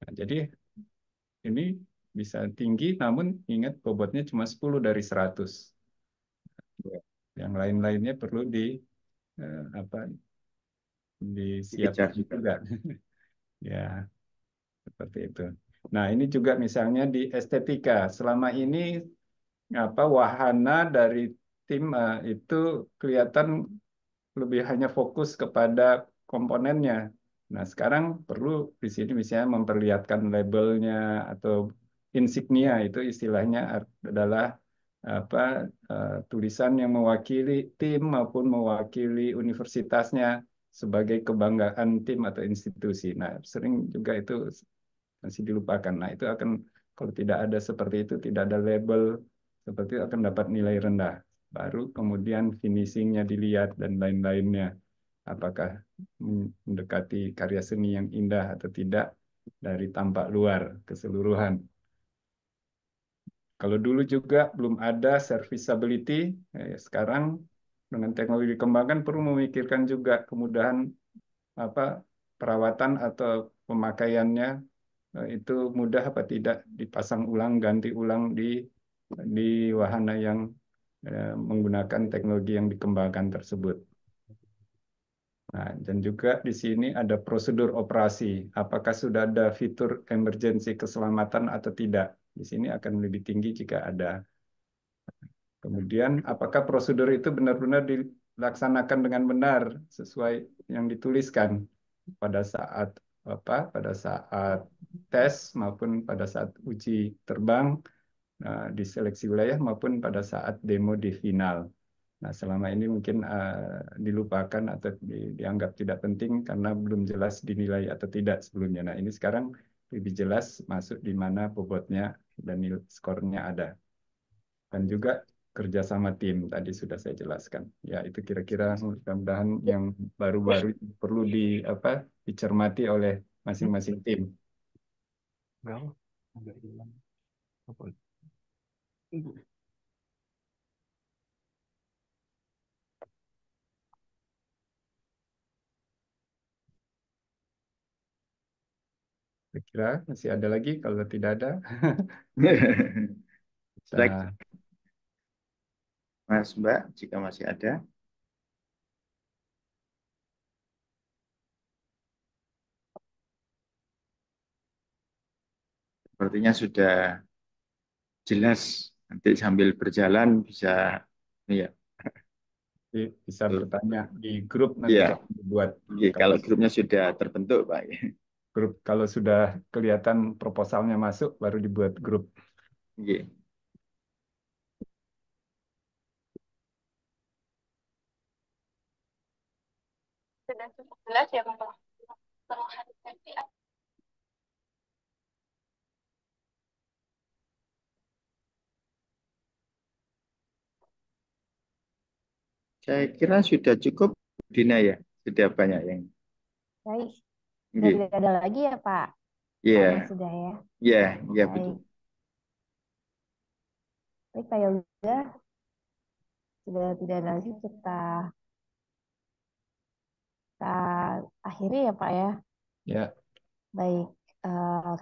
Nah, jadi ini bisa tinggi, namun ingat bobotnya cuma 10 dari 100. Yang lain-lainnya perlu disiapkan juga. Ya, seperti itu. Nah, ini juga misalnya di estetika. Selama ini wahana dari tim itu kelihatan lebih hanya fokus kepada komponennya. Nah, sekarang perlu di sini misalnya memperlihatkan labelnya atau insignia, itu istilahnya adalah tulisan yang mewakili tim maupun mewakili universitasnya sebagai kebanggaan tim atau institusi. Nah, sering juga itu masih dilupakan. Nah, itu akan kalau tidak ada seperti itu, tidak ada label seperti itu akan dapat nilai rendah. Baru kemudian finishingnya dilihat dan lain-lainnya. Apakah mendekati karya seni yang indah atau tidak dari tampak luar keseluruhan. Kalau dulu juga belum ada serviceability, sekarang dengan teknologi dikembangkan perlu memikirkan juga kemudahan perawatan atau pemakaiannya itu mudah apa tidak, dipasang ulang, ganti ulang di wahana yang menggunakan teknologi yang dikembangkan tersebut. Nah, dan juga di sini ada prosedur operasi. Apakah sudah ada fitur emergency keselamatan atau tidak? Di sini akan lebih tinggi jika ada. Kemudian, apakah prosedur itu benar-benar dilaksanakan dengan benar sesuai yang dituliskan pada saat pada saat tes maupun pada saat uji terbang di seleksi wilayah maupun pada saat demo di final. Nah, selama ini mungkin dilupakan atau dianggap tidak penting karena belum jelas dinilai atau tidak sebelumnya. Nah, ini sekarang lebih jelas masuk di mana bobotnya dan skornya ada. Dan juga kerjasama tim tadi sudah saya jelaskan. Ya, itu kira-kira mudah-mudahan yang baru-baru perlu dicermati oleh masing-masing tim. Kira masih ada lagi, kalau tidak ada. Baik, Mas Mbak, jika masih ada. Sepertinya sudah jelas. Nanti sambil berjalan bisa, ya. Bisa bertanya di grup nanti Ya. kalau dibuat. Ya, kalau grupnya sudah terbentuk, Pak. Grup kalau sudah kelihatan proposalnya masuk, baru dibuat grup. Iya. Sudah cukup jelas ya, Bapak. Saya kira sudah cukup, Dina ya. Sudah banyak yang. Baik. Sudah Iya. tidak ada lagi ya, Pak? Iya. Pak, sudah ya. Iya, iya Baik. betul. Baik, Pak Yoga. Sudah tidak ada lagi, kita akhiri ya, Pak ya. Ya. Baik,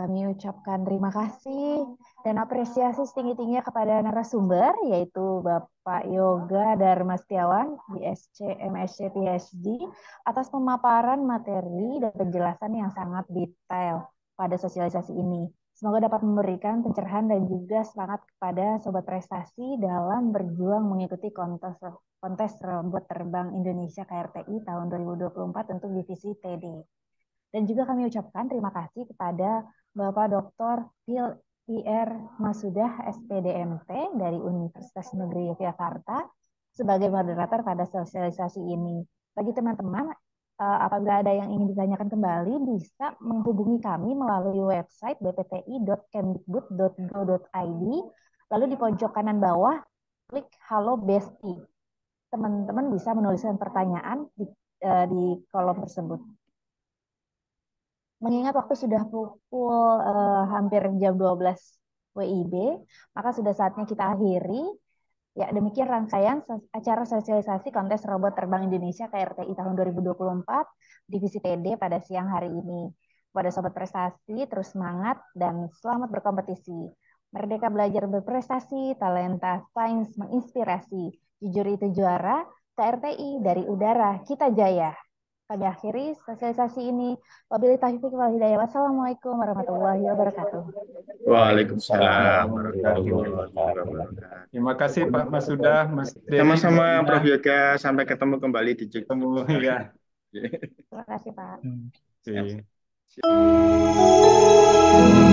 kami ucapkan terima kasih dan apresiasi setinggi-tingginya kepada narasumber, yaitu Bapak Yoga Dharma Setiawan, BSc, MSc, PhD, atas pemaparan materi dan penjelasan yang sangat detail pada sosialisasi ini. Semoga dapat memberikan pencerahan dan juga semangat kepada Sobat Prestasi dalam berjuang mengikuti kontes robot terbang Indonesia KRTI tahun 2024 untuk divisi TD. Dan juga kami ucapkan terima kasih kepada Bapak Dr. Phil Ir Masudah, SPDMT dari Universitas Negeri Yogyakarta sebagai moderator pada sosialisasi ini. Bagi teman-teman, apabila ada yang ingin ditanyakan kembali, bisa menghubungi kami melalui website bpti.kemdikbud.go.id, lalu di pojok kanan bawah, klik Halo Besti. Teman-teman bisa menuliskan pertanyaan di kolom tersebut. Mengingat waktu sudah pukul hampir jam 12 WIB, maka sudah saatnya kita akhiri. Ya, demikian rangkaian acara sosialisasi kontes robot terbang Indonesia KRTI tahun 2024 divisi TD pada siang hari ini. Pada Sobat Prestasi, terus semangat dan selamat berkompetisi. Merdeka belajar berprestasi, talenta sains menginspirasi. Jujur itu juara, KRTI dari udara kita jaya. Kami akhiri sosialisasi ini. Wabillahi taufiq wal hidayah. Wassalamualaikum warahmatullahi wabarakatuh. Waalaikumsalam warahmatullahi wabarakatuh. Terima kasih Pak Masudah, Mas Dery. Sama-sama Prof. Yoga, sampai ketemu kembali di Ketemu ya. Terima kasih Pak. Terima kasih.